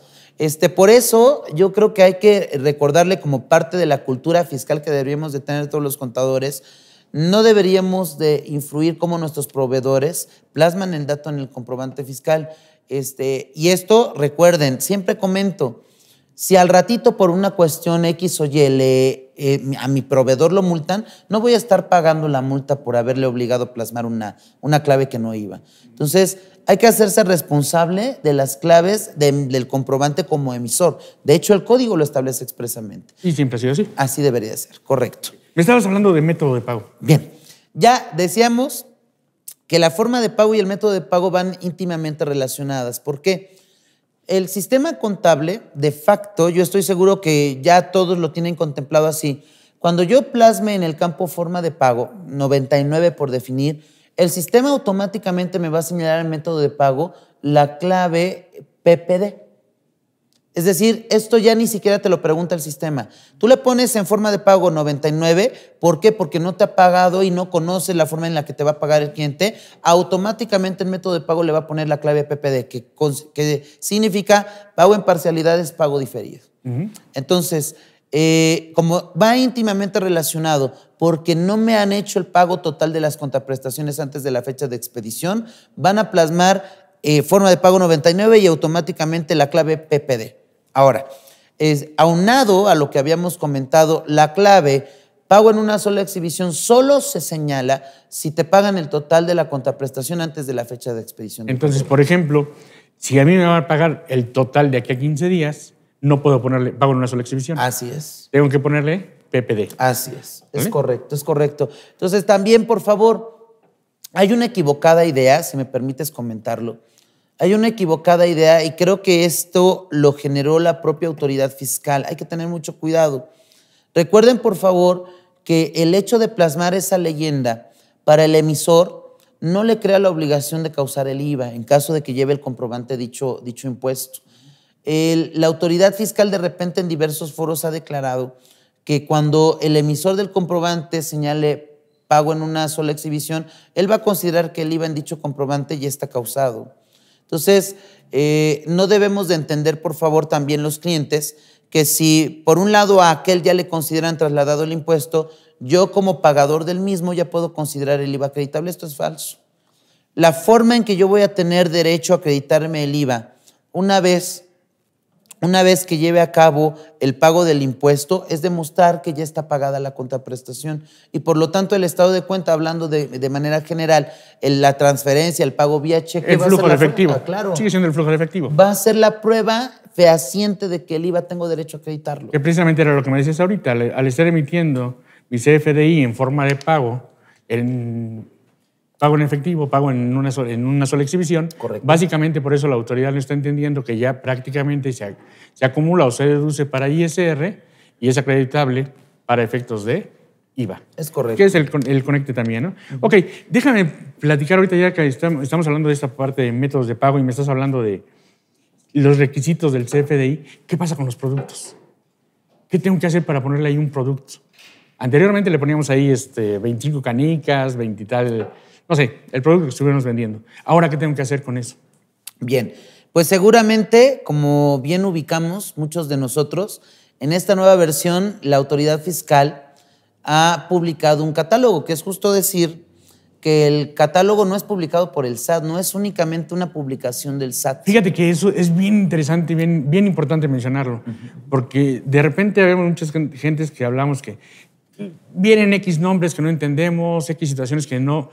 Por eso yo creo que hay que recordarle como parte de la cultura fiscal que deberíamos de tener todos los contadores. No deberíamos de influir cómo nuestros proveedores plasman el dato en el comprobante fiscal. Y esto, recuerden, siempre comento, si al ratito por una cuestión X o Y a mi proveedor lo multan, no voy a estar pagando la multa por haberle obligado a plasmar una clave que no iba. Entonces, hay que hacerse responsable de las claves del comprobante como emisor. De hecho, el código lo establece expresamente. Y siempre ha sido así. Así debería de ser, correcto. Me estabas hablando de método de pago. Bien, ya decíamos que la forma de pago y el método de pago van íntimamente relacionadas. ¿Por qué? El sistema contable, de facto, yo estoy seguro que ya todos lo tienen contemplado así. Cuando yo plasme en el campo forma de pago, 99 por definir, el sistema automáticamente me va a señalar el método de pago, la clave PPD. Es decir, esto ya ni siquiera te lo pregunta el sistema. Tú le pones en forma de pago 99, ¿por qué? Porque no te ha pagado y no conoce la forma en la que te va a pagar el cliente. Automáticamente el método de pago le va a poner la clave PPD, que significa pago en parcialidades, pago diferido. Entonces, como va íntimamente relacionado, porque no me han hecho el pago total de las contraprestaciones antes de la fecha de expedición, van a plasmar forma de pago 99 y automáticamente la clave PPD. Ahora, aunado a lo que habíamos comentado, la clave pago en una sola exhibición solo se señala si te pagan el total de la contraprestación antes de la fecha de expedición. Entonces, por ejemplo, si a mí me van a pagar el total de aquí a 15 días, no puedo ponerle pago en una sola exhibición. Así es. Tengo que ponerle PPD. Así es. ¿Vale? Es correcto, es correcto. Entonces, también, por favor, hay una equivocada idea, si me permites comentarlo. Hay una equivocada idea y creo que esto lo generó la propia autoridad fiscal. Hay que tener mucho cuidado. Recuerden, por favor, que el hecho de plasmar esa leyenda para el emisor no le crea la obligación de causar el IVA en caso de que lleve el comprobante dicho impuesto. La autoridad fiscal de repente en diversos foros ha declarado que cuando el emisor del comprobante señale pago en una sola exhibición, él va a considerar que el IVA en dicho comprobante ya está causado. Entonces, no debemos de entender, por favor, también los clientes, que si por un lado a aquel ya le consideran trasladado el impuesto, yo como pagador del mismo ya puedo considerar el IVA acreditable. Esto es falso. La forma en que yo voy a tener derecho a acreditarme el IVA, una vez que lleve a cabo el pago del impuesto, es demostrar que ya está pagada la contraprestación. Y por lo tanto, el estado de cuenta, hablando de manera general, la transferencia, el pago vía cheque, el flujo de efectivo. Claro. Sigue siendo el flujo de efectivo. Va a ser la prueba fehaciente de que el IVA tengo derecho a acreditarlo. Que precisamente era lo que me decías ahorita. Al estar emitiendo mi CFDI en forma de pago en efectivo, pago en una sola exhibición. Correcto. Básicamente por eso la autoridad no está entendiendo que ya prácticamente se acumula o se deduce para ISR y es acreditable para efectos de IVA. Es correcto. Que es el conecte también, ¿no? Ok, déjame platicar ahorita ya que estamos hablando de esta parte de métodos de pago y me estás hablando de los requisitos del CFDI. ¿Qué pasa con los productos? ¿Qué tengo que hacer para ponerle ahí un producto? Anteriormente le poníamos ahí 25 canicas, 20 y tal, no sé, el producto que estuviéramos vendiendo. Ahora, ¿qué tengo que hacer con eso? Bien, pues seguramente, como bien ubicamos muchos de nosotros, en esta nueva versión la autoridad fiscal ha publicado un catálogo, que es justo decir que el catálogo no es publicado por el SAT, no es únicamente una publicación del SAT. Fíjate que eso es bien interesante y bien importante mencionarlo, porque de repente vemos muchas gentes que hablamos que vienen X nombres que no entendemos, X situaciones que no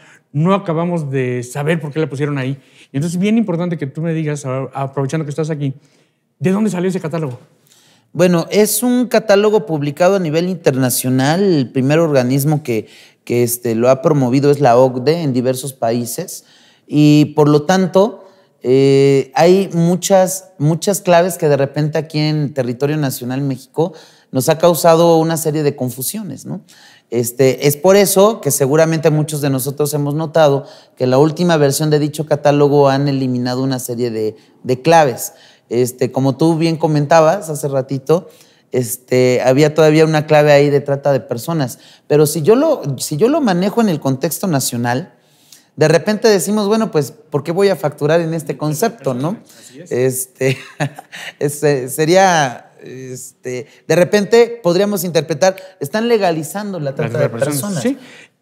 acabamos de saber por qué la pusieron ahí. Y entonces es bien importante que tú me digas, aprovechando que estás aquí, ¿de dónde salió ese catálogo? Bueno, es un catálogo publicado a nivel internacional. El primer organismo que lo ha promovido es la OCDE en diversos países y por lo tanto hay muchas claves que de repente aquí en territorio nacional México nos ha causado una serie de confusiones, ¿no? Es por eso que seguramente muchos de nosotros hemos notado que en la última versión de dicho catálogo han eliminado una serie de claves. Como tú bien comentabas hace ratito, había todavía una clave ahí de trata de personas. Pero si yo lo manejo en el contexto nacional, de repente decimos, bueno, pues, ¿por qué voy a facturar en este concepto, no? Así es. De repente podríamos interpretar, están legalizando la trata de personas. Sí,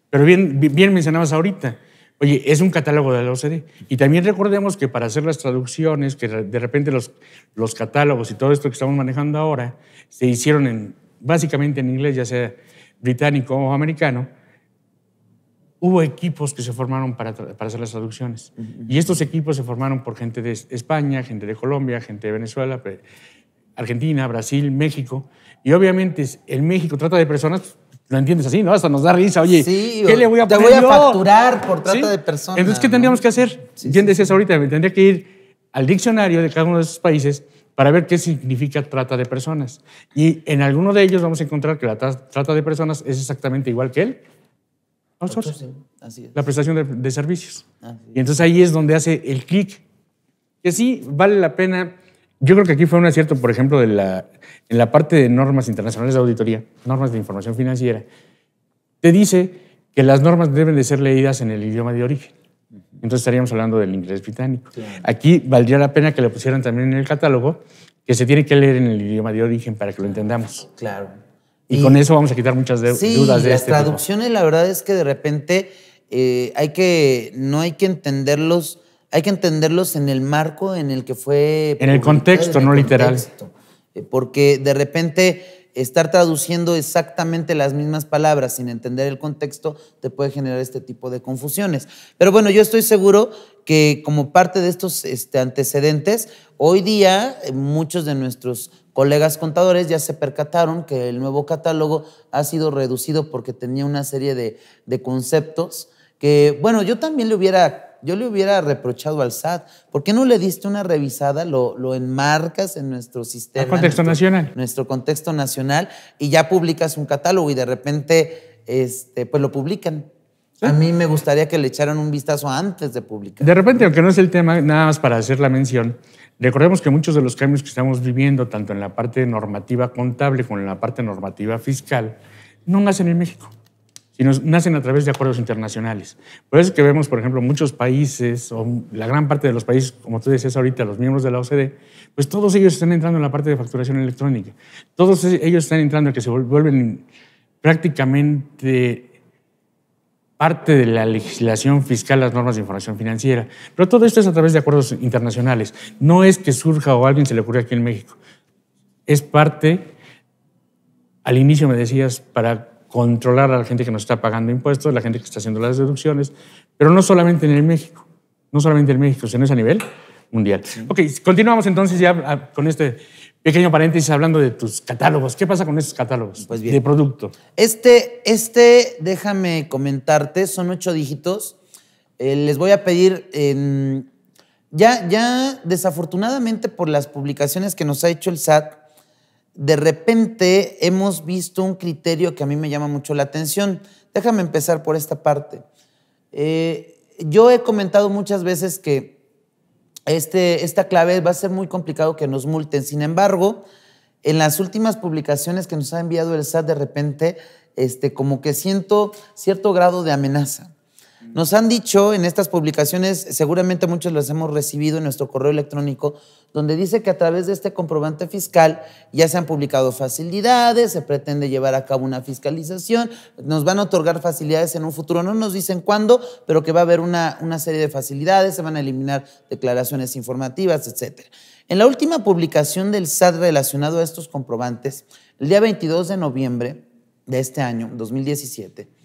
pero bien mencionabas ahorita. Oye, es un catálogo de la OCDE. Y también recordemos que para hacer las traducciones, que de repente los catálogos y todo esto que estamos manejando ahora se hicieron básicamente en inglés, ya sea británico o americano, hubo equipos que se formaron para hacer las traducciones. Y estos equipos se formaron por gente de España, gente de Colombia, gente de Venezuela, Argentina, Brasil, México. Y obviamente en México trata de personas, lo entiendes así, ¿no? Hasta nos da risa. Oye, sí, ¿qué le voy a poner te voy a yo? facturar por trata ¿Sí? de personas. Entonces, ¿qué tendríamos que hacer? Sí, Bien decías ahorita, tendría que ir al diccionario de cada uno de esos países para ver qué significa trata de personas. Y en alguno de ellos vamos a encontrar que la trata de personas es exactamente igual que el outsourcing, así es. la prestación de servicios. Así es. Y entonces ahí es donde hace el clic. Que sí, vale la pena. Yo creo que aquí fue un acierto, por ejemplo, en la parte de normas internacionales de auditoría, normas de información financiera. Te dice que las normas deben de ser leídas en el idioma de origen. Entonces estaríamos hablando del inglés británico. Claro. Aquí valdría la pena que le pusieran también en el catálogo que se tiene que leer en el idioma de origen para que lo entendamos. Claro. Y con eso vamos a quitar muchas dudas de este tipo. Las traducciones, la verdad es que de repente no hay que entenderlos. Hay que entenderlos en el marco en el que fue... En el contexto, no literal. Porque de repente estar traduciendo exactamente las mismas palabras sin entender el contexto te puede generar este tipo de confusiones. Pero bueno, yo estoy seguro que como parte de estos antecedentes, hoy día muchos de nuestros colegas contadores ya se percataron que el nuevo catálogo ha sido reducido porque tenía una serie de conceptos que, bueno, yo también le hubiera reprochado al SAT. ¿Por qué no le diste una revisada? Lo enmarcas en nuestro sistema. El contexto nacional. Nuestro contexto nacional y ya publicas un catálogo y de repente pues lo publican. ¿Sí? A mí me gustaría que le echaran un vistazo antes de publicar. De repente, aunque no es el tema, nada más para hacer la mención, recordemos que muchos de los cambios que estamos viviendo, tanto en la parte normativa contable como en la parte normativa fiscal, no nacen en México, sino nacen a través de acuerdos internacionales. Por eso es que vemos, por ejemplo, muchos países, o la gran parte de los países, como tú decías ahorita, los miembros de la OCDE, pues todos ellos están entrando en la parte de facturación electrónica. Todos ellos están entrando en que se vuelven prácticamente parte de la legislación fiscal, las normas de información financiera. Pero todo esto es a través de acuerdos internacionales. No es que surja o a alguien se le ocurrió aquí en México. Es parte, al inicio me decías, para controlar a la gente que nos está pagando impuestos, la gente que está haciendo las deducciones, pero no solamente en el México, sino es a nivel mundial. Ok, continuamos entonces ya con este pequeño paréntesis hablando de tus catálogos. ¿Qué pasa con estos catálogos de producto? Déjame comentarte, son 8 dígitos. Les voy a pedir, ya desafortunadamente por las publicaciones que nos ha hecho el SAT, de repente hemos visto un criterio que a mí me llama mucho la atención. Déjame empezar por esta parte. Yo he comentado muchas veces que esta clave va a ser muy complicado que nos multen. Sin embargo, en las últimas publicaciones que nos ha enviado el SAT, de repente, como que siento cierto grado de amenaza. Nos han dicho en estas publicaciones, seguramente muchos las hemos recibido en nuestro correo electrónico, donde dice que a través de este comprobante fiscal ya se han publicado facilidades, se pretende llevar a cabo una fiscalización, nos van a otorgar facilidades en un futuro, no nos dicen cuándo, pero que va a haber una serie de facilidades, se van a eliminar declaraciones informativas, etc. En la última publicación del SAT relacionado a estos comprobantes, el día 22 de noviembre de este año, 2017,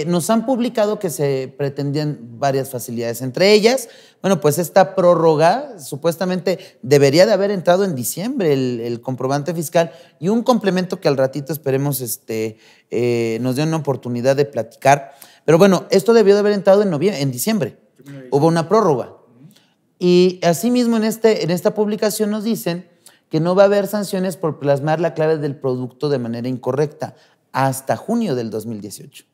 nos han publicado que se pretendían varias facilidades. Entre ellas, bueno, pues esta prórroga supuestamente debería de haber entrado en diciembre el comprobante fiscal y un complemento que al ratito esperemos nos dé una oportunidad de platicar. Pero bueno, esto debió de haber entrado en diciembre. Hubo una prórroga. Y asimismo en esta publicación nos dicen que no va a haber sanciones por plasmar la clave del producto de manera incorrecta hasta junio del 2018.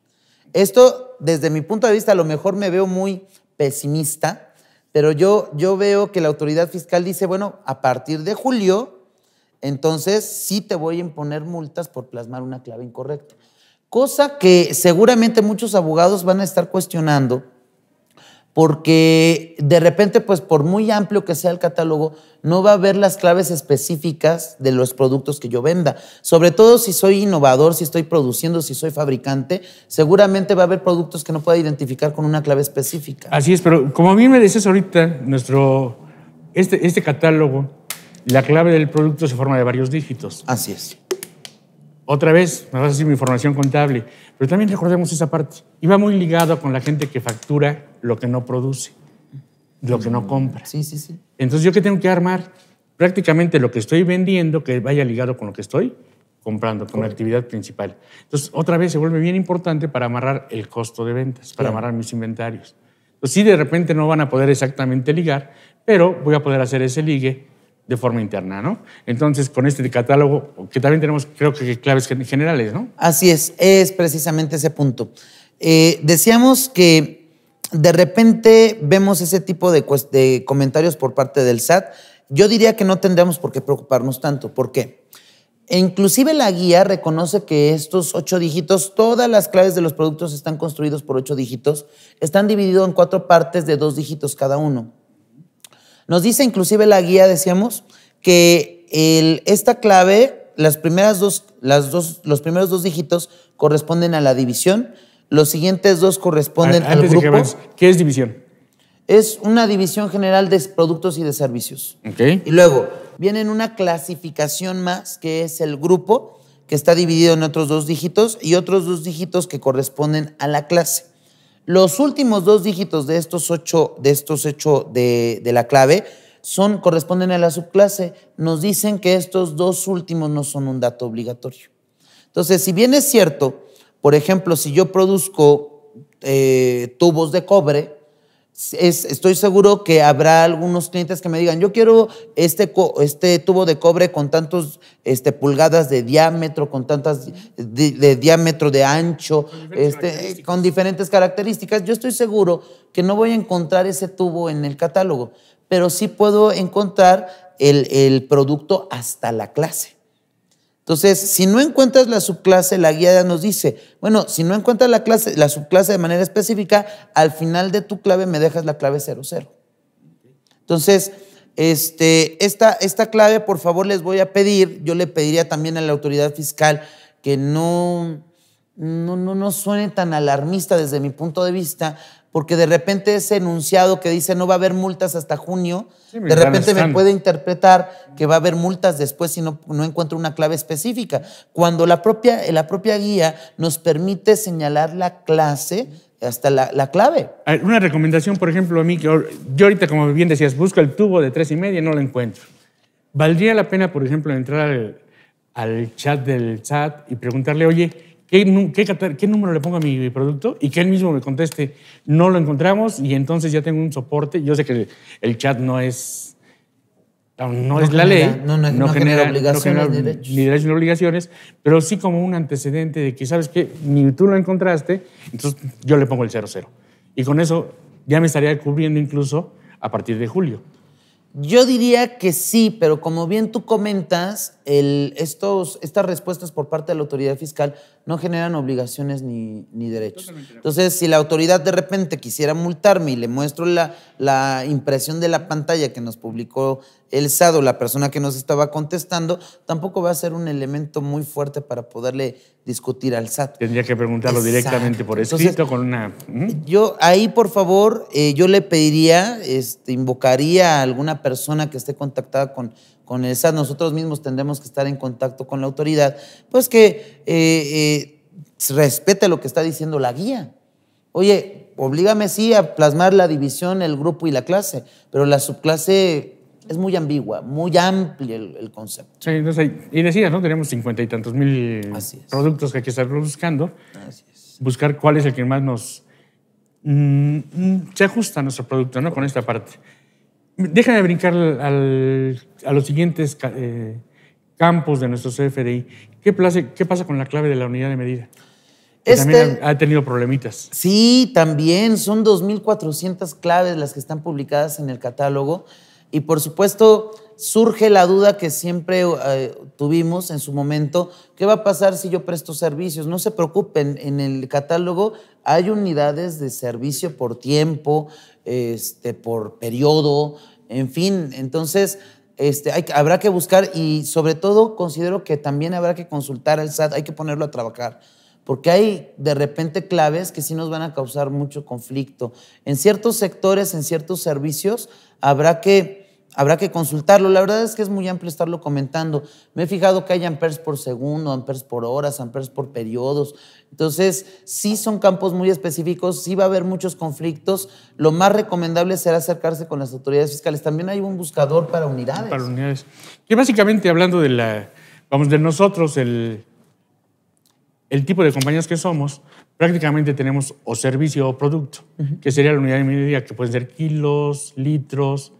Esto, desde mi punto de vista, a lo mejor me veo muy pesimista, pero yo veo que la autoridad fiscal dice, bueno, a partir de julio, entonces sí te voy a imponer multas por plasmar una clave incorrecta. Cosa que seguramente muchos abogados van a estar cuestionando, porque de repente, pues por muy amplio que sea el catálogo, no va a haber las claves específicas de los productos que yo venda. Sobre todo si soy innovador, si estoy produciendo, si soy fabricante, seguramente va a haber productos que no pueda identificar con una clave específica. Así es, pero como bien me decías ahorita, este catálogo, la clave del producto se forma de varios dígitos. Así es. Otra vez, me vas a decir mi información contable, pero también recordemos esa parte. Y va muy ligado con la gente que factura lo que no produce, lo que no compra. Sí, sí, sí. Entonces, ¿yo qué tengo que armar? Prácticamente lo que estoy vendiendo que vaya ligado con lo que estoy comprando, con la actividad principal. Entonces, otra vez se vuelve bien importante para amarrar el costo de ventas, para amarrar mis inventarios. Entonces, sí, de repente no van a poder exactamente ligar, pero voy a poder hacer ese ligue de forma interna, ¿no? Entonces, con este catálogo, que también tenemos, creo que claves generales, ¿no? Así es precisamente ese punto. Decíamos que de repente vemos ese tipo de comentarios por parte del SAT. Yo diría que no tendríamos por qué preocuparnos tanto. ¿Por qué? Inclusive la guía reconoce que estos 8 dígitos, todas las claves de los productos están construidos por 8 dígitos, están divididos en 4 partes de 2 dígitos cada uno. Nos dice inclusive la guía, decíamos, que esta clave, los primeros 2 dígitos corresponden a la división, los siguientes 2 corresponden al grupo. ¿Qué es división? Es una división general de productos y de servicios. Okay. Y luego viene una clasificación más, que es el grupo, que está dividido en otros 2 dígitos y otros 2 dígitos que corresponden a la clase. Los últimos 2 dígitos de estos 8 de la clave corresponden a la subclase. Nos dicen que estos 2 últimos no son un dato obligatorio. Entonces, si bien es cierto, por ejemplo, si yo produzco tubos de cobre, estoy seguro que habrá algunos clientes que me digan, yo quiero este tubo de cobre con tantos pulgadas de diámetro, con tantas de diámetro de ancho, con diferentes características. Yo estoy seguro que no voy a encontrar ese tubo en el catálogo, pero sí puedo encontrar el producto hasta la clase. Entonces, si no encuentras la subclase, la guía nos dice, bueno, si no encuentras la subclase de manera específica, al final de tu clave me dejas la clave 00. Entonces, esta clave, por favor, les voy a pedir, yo le pediría también a la autoridad fiscal que no suene tan alarmista desde mi punto de vista, porque de repente ese enunciado que dice no va a haber multas hasta junio, sí, de repente me puede interpretar que va a haber multas después si no encuentro una clave específica, cuando la propia guía nos permite señalar la clase hasta la clave. Una recomendación, por ejemplo, a mí, que yo ahorita, como bien decías, busco el tubo de 3.5 y no lo encuentro. ¿Valdría la pena, por ejemplo, entrar al chat del SAT y preguntarle, oye, ¿qué número le pongo a mi producto? Y que él mismo me conteste, no lo encontramos, y entonces ya tengo un soporte. Yo sé que el chat no es la ley, no genera obligaciones ni derechos ni obligaciones, pero sí como un antecedente de que, ¿sabes qué? Ni tú lo encontraste, entonces yo le pongo el 00. Y con eso ya me estaría cubriendo incluso a partir de julio. Yo diría que sí, pero como bien tú comentas, estas respuestas por parte de la autoridad fiscal no generan obligaciones ni derechos. Entonces, si la autoridad de repente quisiera multarme y le muestro la impresión de la pantalla que nos publicó el SAT o la persona que nos estaba contestando, tampoco va a ser un elemento muy fuerte para poderle discutir al SAT. Tendría que preguntarlo directamente por escrito. Entonces, con una... Yo ahí, por favor, yo le pediría, invocaría a alguna persona que esté contactada con el SAT. Nosotros mismos tendremos que estar en contacto con la autoridad, pues que respete lo que está diciendo la guía. Oye, oblígame sí a plasmar la división, el grupo y la clase, pero la subclase es muy ambigua, muy amplio el concepto. Sí, entonces, y decías, ¿no? Tenemos 50 y tantos mil productos que hay que estar buscando. Así es. Buscar cuál es el que más se ajusta a nuestro producto, ¿no? Con esta parte. Déjame brincar a los siguientes campos de nuestro CFDI. ¿Qué pasa con la clave de la unidad de medida? También ha tenido problemitas. Sí, también son 2.400 claves las que están publicadas en el catálogo. Y por supuesto surge la duda que siempre tuvimos en su momento, ¿qué va a pasar si yo presto servicios? No se preocupen, en el catálogo hay unidades de servicio por tiempo, por periodo, en fin. Entonces habrá que buscar, y sobre todo considero que también habrá que consultar al SAT, hay que ponerlo a trabajar. Porque hay de repente claves que sí nos van a causar mucho conflicto. En ciertos sectores, en ciertos servicios, habrá que consultarlo. La verdad es que es muy amplio estarlo comentando. Me he fijado que hay amperes por segundo, amperes por horas, amperes por periodos. Entonces, sí son campos muy específicos, sí va a haber muchos conflictos. Lo más recomendable será acercarse con las autoridades fiscales. También hay un buscador para unidades. Para unidades. Que básicamente, hablando de nosotros, el tipo de compañías que somos, prácticamente tenemos o servicio o producto, que sería la unidad de medida, que pueden ser kilos, litros.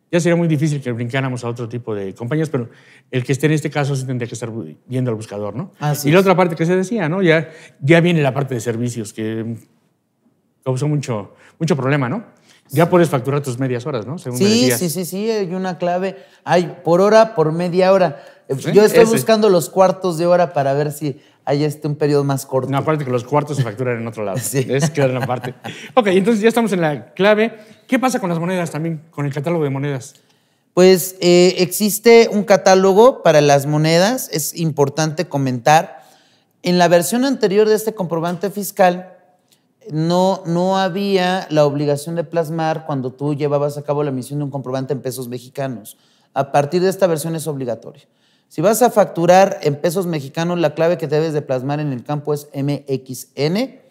Ya sería muy difícil que brincáramos a otro tipo de compañías, pero el que esté en este caso sí tendría que estar viendo al buscador, ¿no? Así y la otra parte que se decía, ¿no? Ya viene la parte de servicios, que causó mucho problema, ¿no? Ya puedes facturar tus medias horas, ¿no? Según me decías. Sí, hay una clave. Hay por hora, por media hora. Yo estoy buscando los cuartos de hora para ver si hay un periodo más corto. No, aparte que los cuartos se facturan en otro lado. Sí. Es quedar en la parte. Ok, entonces ya estamos en la clave. ¿Qué pasa con las monedas también, con el catálogo de monedas? Pues existe un catálogo para las monedas. Es importante comentar. En la versión anterior de este comprobante fiscal, no había la obligación de plasmar cuando tú llevabas a cabo la emisión de un comprobante en pesos mexicanos. A partir de esta versión es obligatorio. Si vas a facturar en pesos mexicanos, la clave que debes de plasmar en el campo es MXN.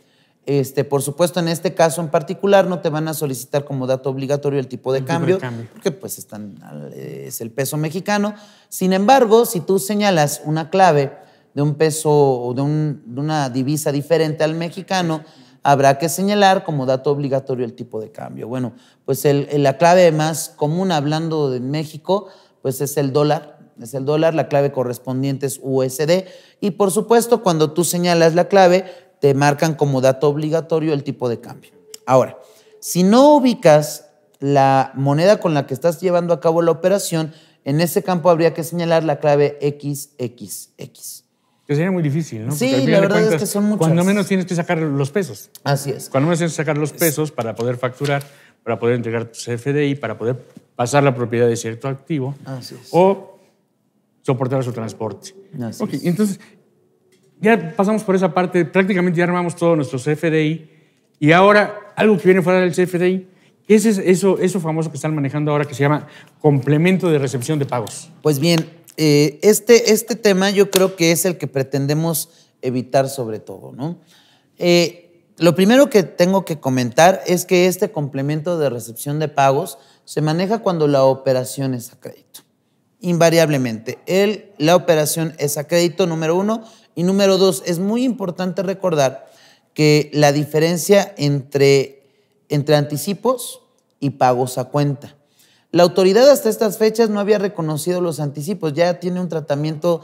Por supuesto, en este caso en particular no te van a solicitar como dato obligatorio el tipo de cambio, porque pues es el peso mexicano. Sin embargo, si tú señalas una clave de un peso o de una divisa diferente al mexicano, habrá que señalar como dato obligatorio el tipo de cambio. Bueno, pues la clave más común, hablando de México, pues es el dólar. Es el dólar, la clave correspondiente es USD. Y por supuesto, cuando tú señalas la clave, te marcan como dato obligatorio el tipo de cambio. Ahora, si no ubicas la moneda con la que estás llevando a cabo la operación, En ese campo habría que señalar la clave XXX. Que sería muy difícil, ¿no? Sí, Porque al final la de verdad cuentas, es que son muchas. cuando menos tienes que sacar los pesos. Así es. Cuando menos tienes que sacar los pesos para poder facturar, para poder entregar tu CFDI, para poder pasar la propiedad de cierto activo. Así es. O soportar su transporte. Así Ok, es. entonces ya pasamos por esa parte, prácticamente ya armamos todo nuestro CFDI y ahora algo que viene fuera del CFDI, ¿qué es eso famoso que están manejando ahora que se llama complemento de recepción de pagos? Pues bien, este tema yo creo que es el que pretendemos evitar sobre todo, ¿no? Lo primero que tengo que comentar es que este complemento de recepción de pagos se maneja cuando la operación es a crédito. Invariablemente, la operación es a crédito, número uno. Y número dos, es muy importante recordar que la diferencia entre anticipos y pagos a cuenta. La autoridad hasta estas fechas no había reconocido los anticipos, ya tiene un tratamiento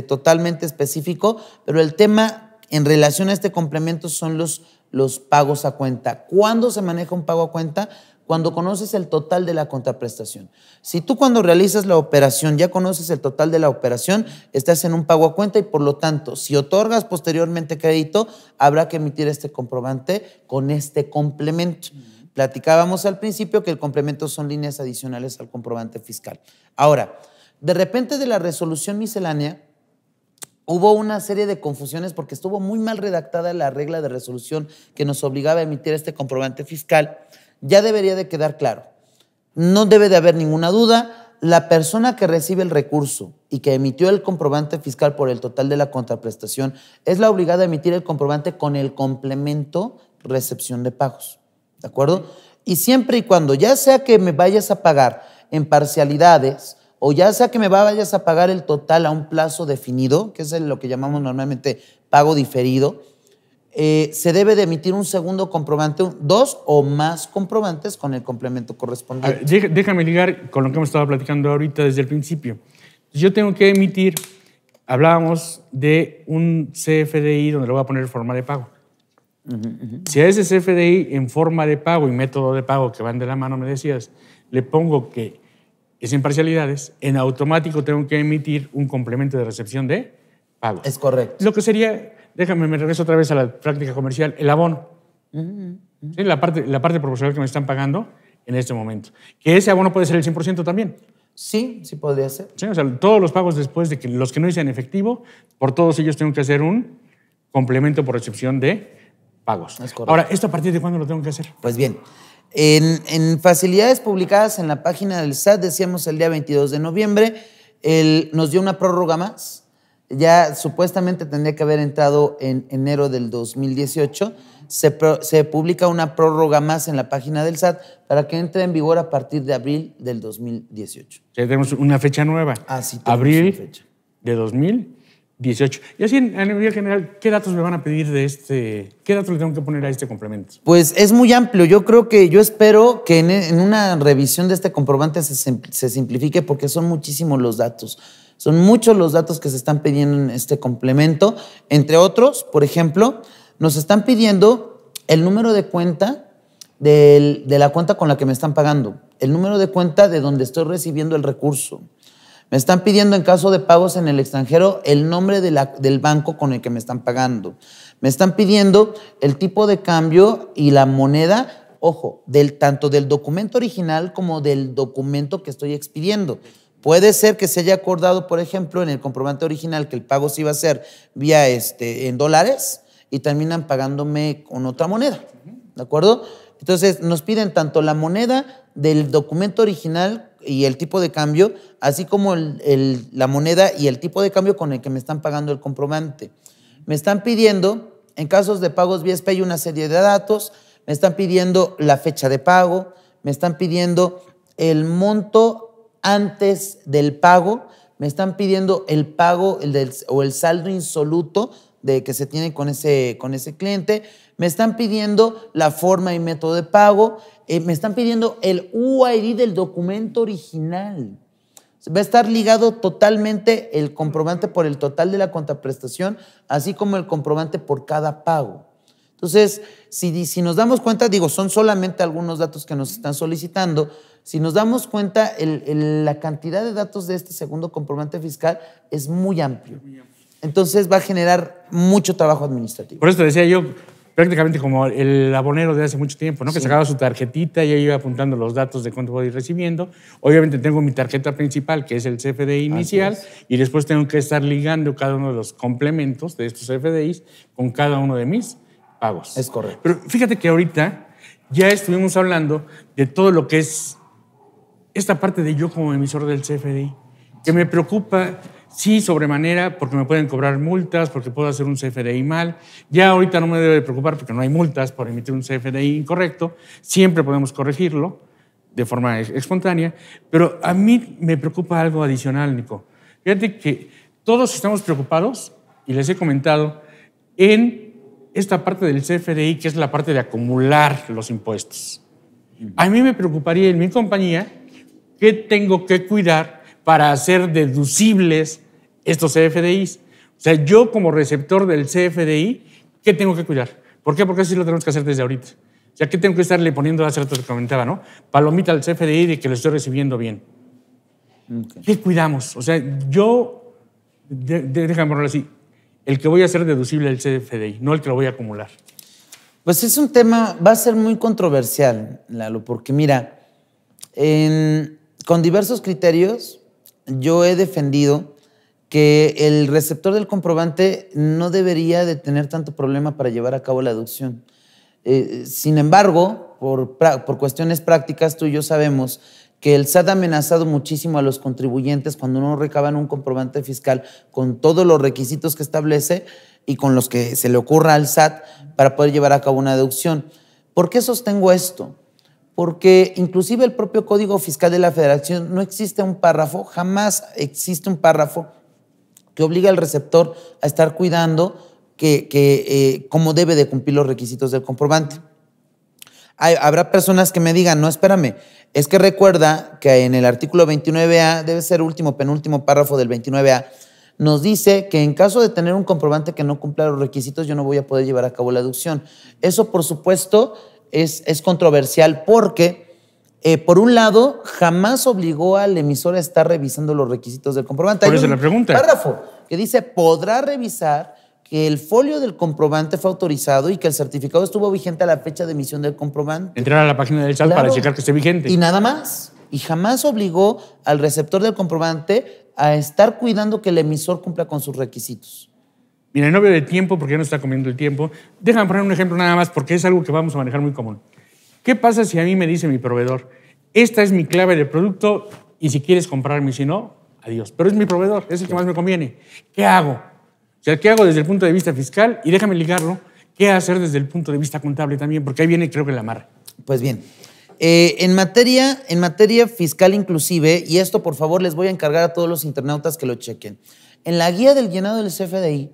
totalmente específico, pero el tema en relación a este complemento son los pagos a cuenta. ¿Cuándo se maneja un pago a cuenta? Cuando conoces el total de la contraprestación. Si tú cuando realizas la operación ya conoces el total de la operación, estás en un pago a cuenta y por lo tanto, si otorgas posteriormente crédito, habrá que emitir este comprobante con este complemento. Platicábamos al principio que el complemento son líneas adicionales al comprobante fiscal. Ahora, de repente de la resolución miscelánea, hubo una serie de confusiones porque estuvo muy mal redactada la regla de resolución que nos obligaba a emitir este comprobante fiscal. Ya debería de quedar claro. No debe de haber ninguna duda. La persona que recibe el recurso y que emitió el comprobante fiscal por el total de la contraprestación es la obligada a emitir el comprobante con el complemento recepción de pagos. ¿De acuerdo? Y siempre y cuando, ya sea que me vayas a pagar en parcialidades o ya sea que me vayas a pagar el total a un plazo definido, que es lo que llamamos normalmente pago diferido, se debe de emitir un segundo comprobante, 2 o más comprobantes con el complemento correspondiente. Déjame ligar con lo que hemos estado platicando ahorita desde el principio. Yo tengo que emitir, hablábamos de un CFDI donde le voy a poner forma de pago. Si a ese CFDI en forma de pago y método de pago que van de la mano, me decías, le pongo que es en parcialidades, en automático tengo que emitir un complemento de recepción de pagos. Es correcto. Lo que sería, me regreso otra vez a la práctica comercial, el abono. Sí, la parte proporcional que me están pagando en este momento. Que ese abono puede ser el 100% también. Sí, sí podría ser. Sí, o sea, todos los pagos después de que los que no hice en efectivo, por todos ellos tengo que hacer un complemento por recepción de pagos. Es correcto. Ahora, ¿esto a partir de cuándo lo tengo que hacer? Pues bien, en facilidades publicadas en la página del SAT, decíamos el día 22 de noviembre, nos dio una prórroga más. Ya supuestamente tendría que haber entrado en enero del 2018. Se publica una prórroga más en la página del SAT para que entre en vigor a partir de abril del 2018. Ya tenemos una fecha nueva. Sí, abril una fecha de 2018. Y así, a nivel general, ¿qué datos me van a pedir de qué datos le tengo que poner a este complemento? Pues es muy amplio. Yo espero que en una revisión de este comprobante se simplifique porque son muchísimos los datos. Son muchos los datos que se están pidiendo en este complemento. Entre otros, por ejemplo, nos están pidiendo el número de cuenta de la cuenta con la que me están pagando, el número de cuenta de donde estoy recibiendo el recurso. Me están pidiendo en caso de pagos en el extranjero el nombre del banco con el que me están pagando. Me están pidiendo el tipo de cambio y la moneda, ojo, tanto del documento original como del documento que estoy expidiendo. Puede ser que se haya acordado, por ejemplo, en el comprobante original que el pago se iba a hacer vía en dólares y terminan pagándome con otra moneda, ¿de acuerdo? Entonces, nos piden tanto la moneda del documento original y el tipo de cambio, así como la moneda y el tipo de cambio con el que me están pagando el comprobante. Me están pidiendo, en casos de pagos vía SPEI, una serie de datos, me están pidiendo la fecha de pago, me están pidiendo el monto antes del pago, me están pidiendo el pago o el saldo insoluto que se tiene con ese cliente, me están pidiendo la forma y método de pago, me están pidiendo el UID del documento original. Va a estar ligado totalmente el comprobante por el total de la contraprestación, así como el comprobante por cada pago. Entonces, si nos damos cuenta, digo, son solamente algunos datos que nos están solicitando. Si nos damos cuenta, la cantidad de datos de este segundo comprobante fiscal es muy amplio. Entonces va a generar mucho trabajo administrativo. Por eso te decía yo, prácticamente como el abonero de hace mucho tiempo, ¿no? Que sacaba su tarjetita y ahí iba apuntando los datos de cuánto voy recibiendo. Obviamente tengo mi tarjeta principal, que es el CFDI inicial, y después tengo que estar ligando cada uno de los complementos de estos CFDIs con cada uno de mis pagos. Es correcto. Pero fíjate que ahorita ya estuvimos hablando de todo lo que es esta parte de yo como emisor del CFDI, que me preocupa, sí, sobremanera, porque me pueden cobrar multas, porque puedo hacer un CFDI mal. Ya ahorita no me debe preocupar porque no hay multas por emitir un CFDI incorrecto. Siempre podemos corregirlo de forma espontánea. Pero a mí me preocupa algo adicional, Nico. Fíjate que todos estamos preocupados, y les he comentado, en esta parte del CFDI, que es la parte de acumular los impuestos. A mí me preocuparía en mi compañía qué tengo que cuidar para hacer deducibles estos CFDIs. O sea, yo como receptor del CFDI, ¿qué tengo que cuidar? ¿Por qué? Porque eso sí lo tenemos que hacer desde ahorita. O sea, ¿qué tengo que estarle poniendo? Hace rato te comentaba, ¿no? Palomita al CFDI de que lo estoy recibiendo bien. Okay. ¿Qué cuidamos? O sea, yo, déjame ponerlo así, el que voy a hacer deducible el CFDI, no el que lo voy a acumular. Pues es un tema, va a ser muy controversial, Lalo, porque mira, con diversos criterios, yo he defendido que el receptor del comprobante no debería de tener tanto problema para llevar a cabo la deducción. Sin embargo, por cuestiones prácticas, tú y yo sabemos que el SAT ha amenazado muchísimo a los contribuyentes cuando no recaban un comprobante fiscal con todos los requisitos que establece y con los que se le ocurra al SAT para poder llevar a cabo una deducción. ¿Por qué sostengo esto? Porque inclusive el propio Código Fiscal de la Federación no existe un párrafo, jamás existe un párrafo que obliga al receptor a estar cuidando cómo debe de cumplir los requisitos del comprobante. Habrá personas que me digan, no, espérame, es que recuerda que en el artículo 29A, debe ser último, penúltimo párrafo del 29A, nos dice que en caso de tener un comprobante que no cumpla los requisitos, yo no voy a poder llevar a cabo la deducción. Eso, por supuesto, es controversial porque, por un lado, jamás obligó al emisor a estar revisando los requisitos del comprobante. Por eso la pregunta. Hay un párrafo que dice, podrá revisar que el folio del comprobante fue autorizado y que el certificado estuvo vigente a la fecha de emisión del comprobante. Entrar a la página del SAT para checar que esté vigente. Y nada más. Y jamás obligó al receptor del comprobante a estar cuidando que el emisor cumpla con sus requisitos. Mira, no veo de tiempo porque ya no está comiendo el tiempo. Déjame poner un ejemplo nada más porque es algo que vamos a manejar muy común. ¿Qué pasa si a mí me dice mi proveedor, esta es mi clave de producto y si quieres comprarme, si no, adiós? Pero es mi proveedor, es el que más me conviene. ¿Qué hago? O sea, ¿qué hago desde el punto de vista fiscal? Y déjame ligarlo, ¿qué hacer desde el punto de vista contable también? Porque ahí viene, creo que la amarra. Pues bien, en materia fiscal inclusive, y esto por favor les voy a encargar a todos los internautas que lo chequen, en la guía del llenado del CFDI,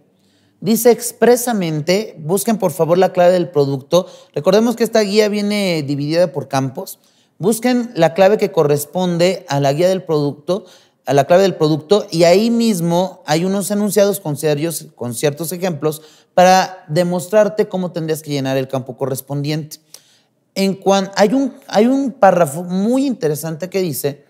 dice expresamente, busquen por favor la clave del producto. Recordemos que esta guía viene dividida por campos. Busquen la clave que corresponde a la guía del producto, a la clave del producto, y ahí mismo hay unos enunciados con ciertos ejemplos para demostrarte cómo tendrías que llenar el campo correspondiente. Hay un párrafo muy interesante que dice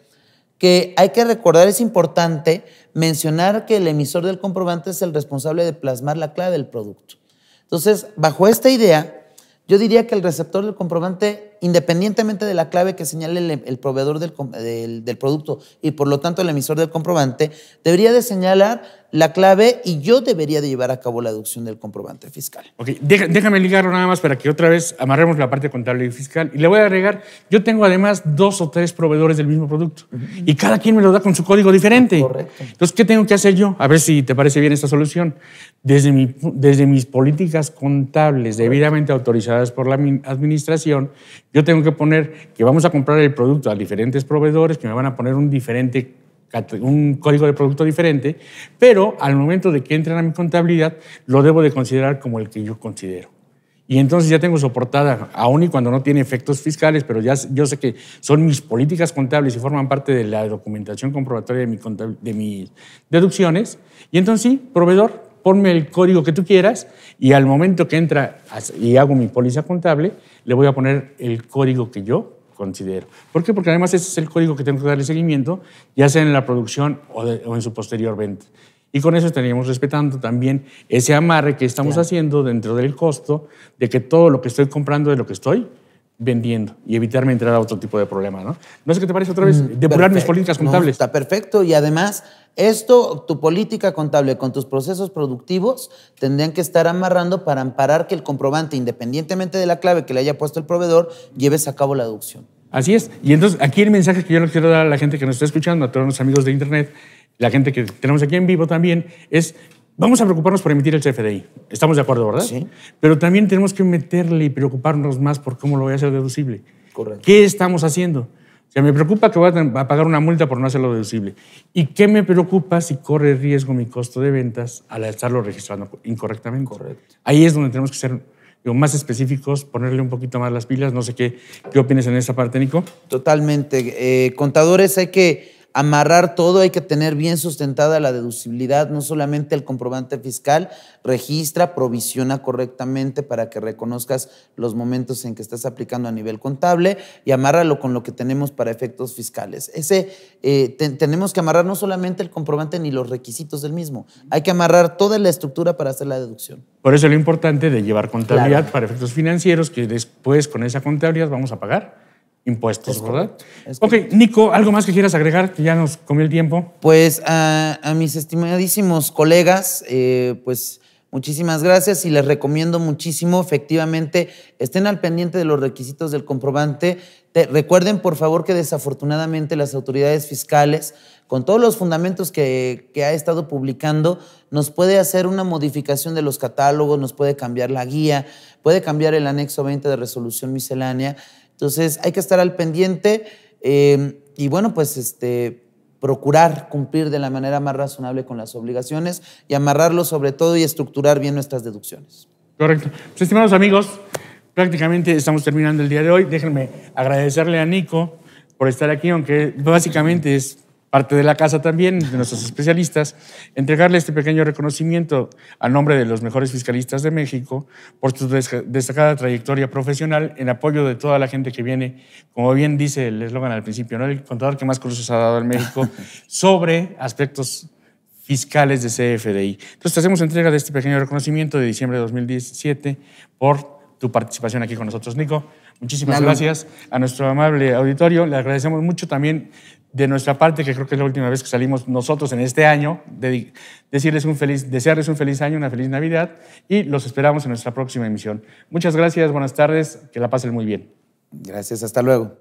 que hay que recordar, es importante mencionar que el emisor del comprobante es el responsable de plasmar la clave del producto. Entonces, bajo esta idea, yo diría que el receptor del comprobante, independientemente de la clave que señale el proveedor del producto y por lo tanto el emisor del comprobante, debería de señalar la clave y yo debería de llevar a cabo la deducción del comprobante fiscal. Ok, déjame ligarlo nada más para que otra vez amarremos la parte contable y fiscal. Y le voy a agregar, yo tengo además 2 o 3 proveedores del mismo producto y cada quien me lo da con su código diferente. Correcto. Entonces, ¿qué tengo que hacer yo? A ver si te parece bien esta solución. Desde mis políticas contables debidamente autorizadas por la administración, yo tengo que poner que vamos a comprar el producto a diferentes proveedores que me van a poner un código de producto diferente, pero al momento de que entren a mi contabilidad, lo debo de considerar como el que yo considero. Y entonces ya tengo soportada, aún y cuando no tiene efectos fiscales, pero ya yo sé que son mis políticas contables y forman parte de la documentación comprobatoria de mis deducciones. Y entonces sí, proveedor, ponme el código que tú quieras y al momento que entra y hago mi póliza contable, le voy a poner el código que yo considero. ¿Por qué? Porque además ese es el código que tengo que darle seguimiento, ya sea en la producción o en su posterior venta. Y con eso estaríamos respetando también ese amarre que estamos haciendo dentro del costo de que todo lo que estoy comprando es lo que estoy vendiendo y evitarme entrar a otro tipo de problema, ¿no? No sé qué te parece otra vez, depurar mis políticas contables. No, está perfecto y además esto, tu política contable con tus procesos productivos tendrían que estar amarrando para amparar que el comprobante, independientemente de la clave que le haya puesto el proveedor, lleves a cabo la deducción. Así es. Y entonces aquí el mensaje que yo le quiero dar a la gente que nos está escuchando, a todos los amigos de Internet, la gente que tenemos aquí en vivo también, es vamos a preocuparnos por emitir el CFDI. Estamos de acuerdo, ¿verdad? Sí. Pero también tenemos que meterle y preocuparnos más por cómo lo voy a hacer deducible. Correcto. ¿Qué estamos haciendo? O sea, me preocupa que voy a pagar una multa por no hacerlo deducible. ¿Y qué me preocupa si corre riesgo mi costo de ventas al estarlo registrando incorrectamente? Correcto. Ahí es donde tenemos que ser más específicos, ponerle un poquito más las pilas. No sé qué opinas en esa parte, Nico. Totalmente. Contadores, hay que amarrar todo, hay que tener bien sustentada la deducibilidad, no solamente el comprobante fiscal, registra, provisiona correctamente para que reconozcas los momentos en que estás aplicando a nivel contable y amárralo con lo que tenemos para efectos fiscales. Tenemos que amarrar no solamente el comprobante ni los requisitos del mismo, hay que amarrar toda la estructura para hacer la deducción. Por eso es lo importante de llevar contabilidad para efectos financieros, que después con esa contabilidad vamos a pagar impuestos, ¿verdad? Ok, Nico, ¿algo más que quieras agregar? Que ya nos comió el tiempo. Pues a mis estimadísimos colegas, pues muchísimas gracias y les recomiendo muchísimo, efectivamente, estén al pendiente de los requisitos del comprobante. Recuerden, por favor, que desafortunadamente las autoridades fiscales, con todos los fundamentos que ha estado publicando, nos puede hacer una modificación de los catálogos, nos puede cambiar la guía, puede cambiar el anexo 20 de resolución miscelánea. Entonces, hay que estar al pendiente y, bueno, pues procurar cumplir de la manera más razonable con las obligaciones y amarrarlo sobre todo y estructurar bien nuestras deducciones. Correcto. Pues, estimados amigos, prácticamente estamos terminando el día de hoy. Déjenme agradecerle a Nico por estar aquí, aunque básicamente es parte de la casa también, de nuestros especialistas, entregarle este pequeño reconocimiento a nombre de los mejores fiscalistas de México por su destacada trayectoria profesional en apoyo de toda la gente que viene, como bien dice el eslogan al principio, ¿no? El contador que más cursos ha dado en México sobre aspectos fiscales de CFDI. Entonces, te hacemos entrega de este pequeño reconocimiento de diciembre de 2017 por tu participación aquí con nosotros, Nico. Muchísimas gracias a nuestro amable auditorio. Le agradecemos mucho también de nuestra parte, que creo que es la última vez que salimos nosotros en este año, desearles un feliz año, una feliz Navidad y los esperamos en nuestra próxima emisión. Muchas gracias, buenas tardes, que la pasen muy bien. Gracias, hasta luego.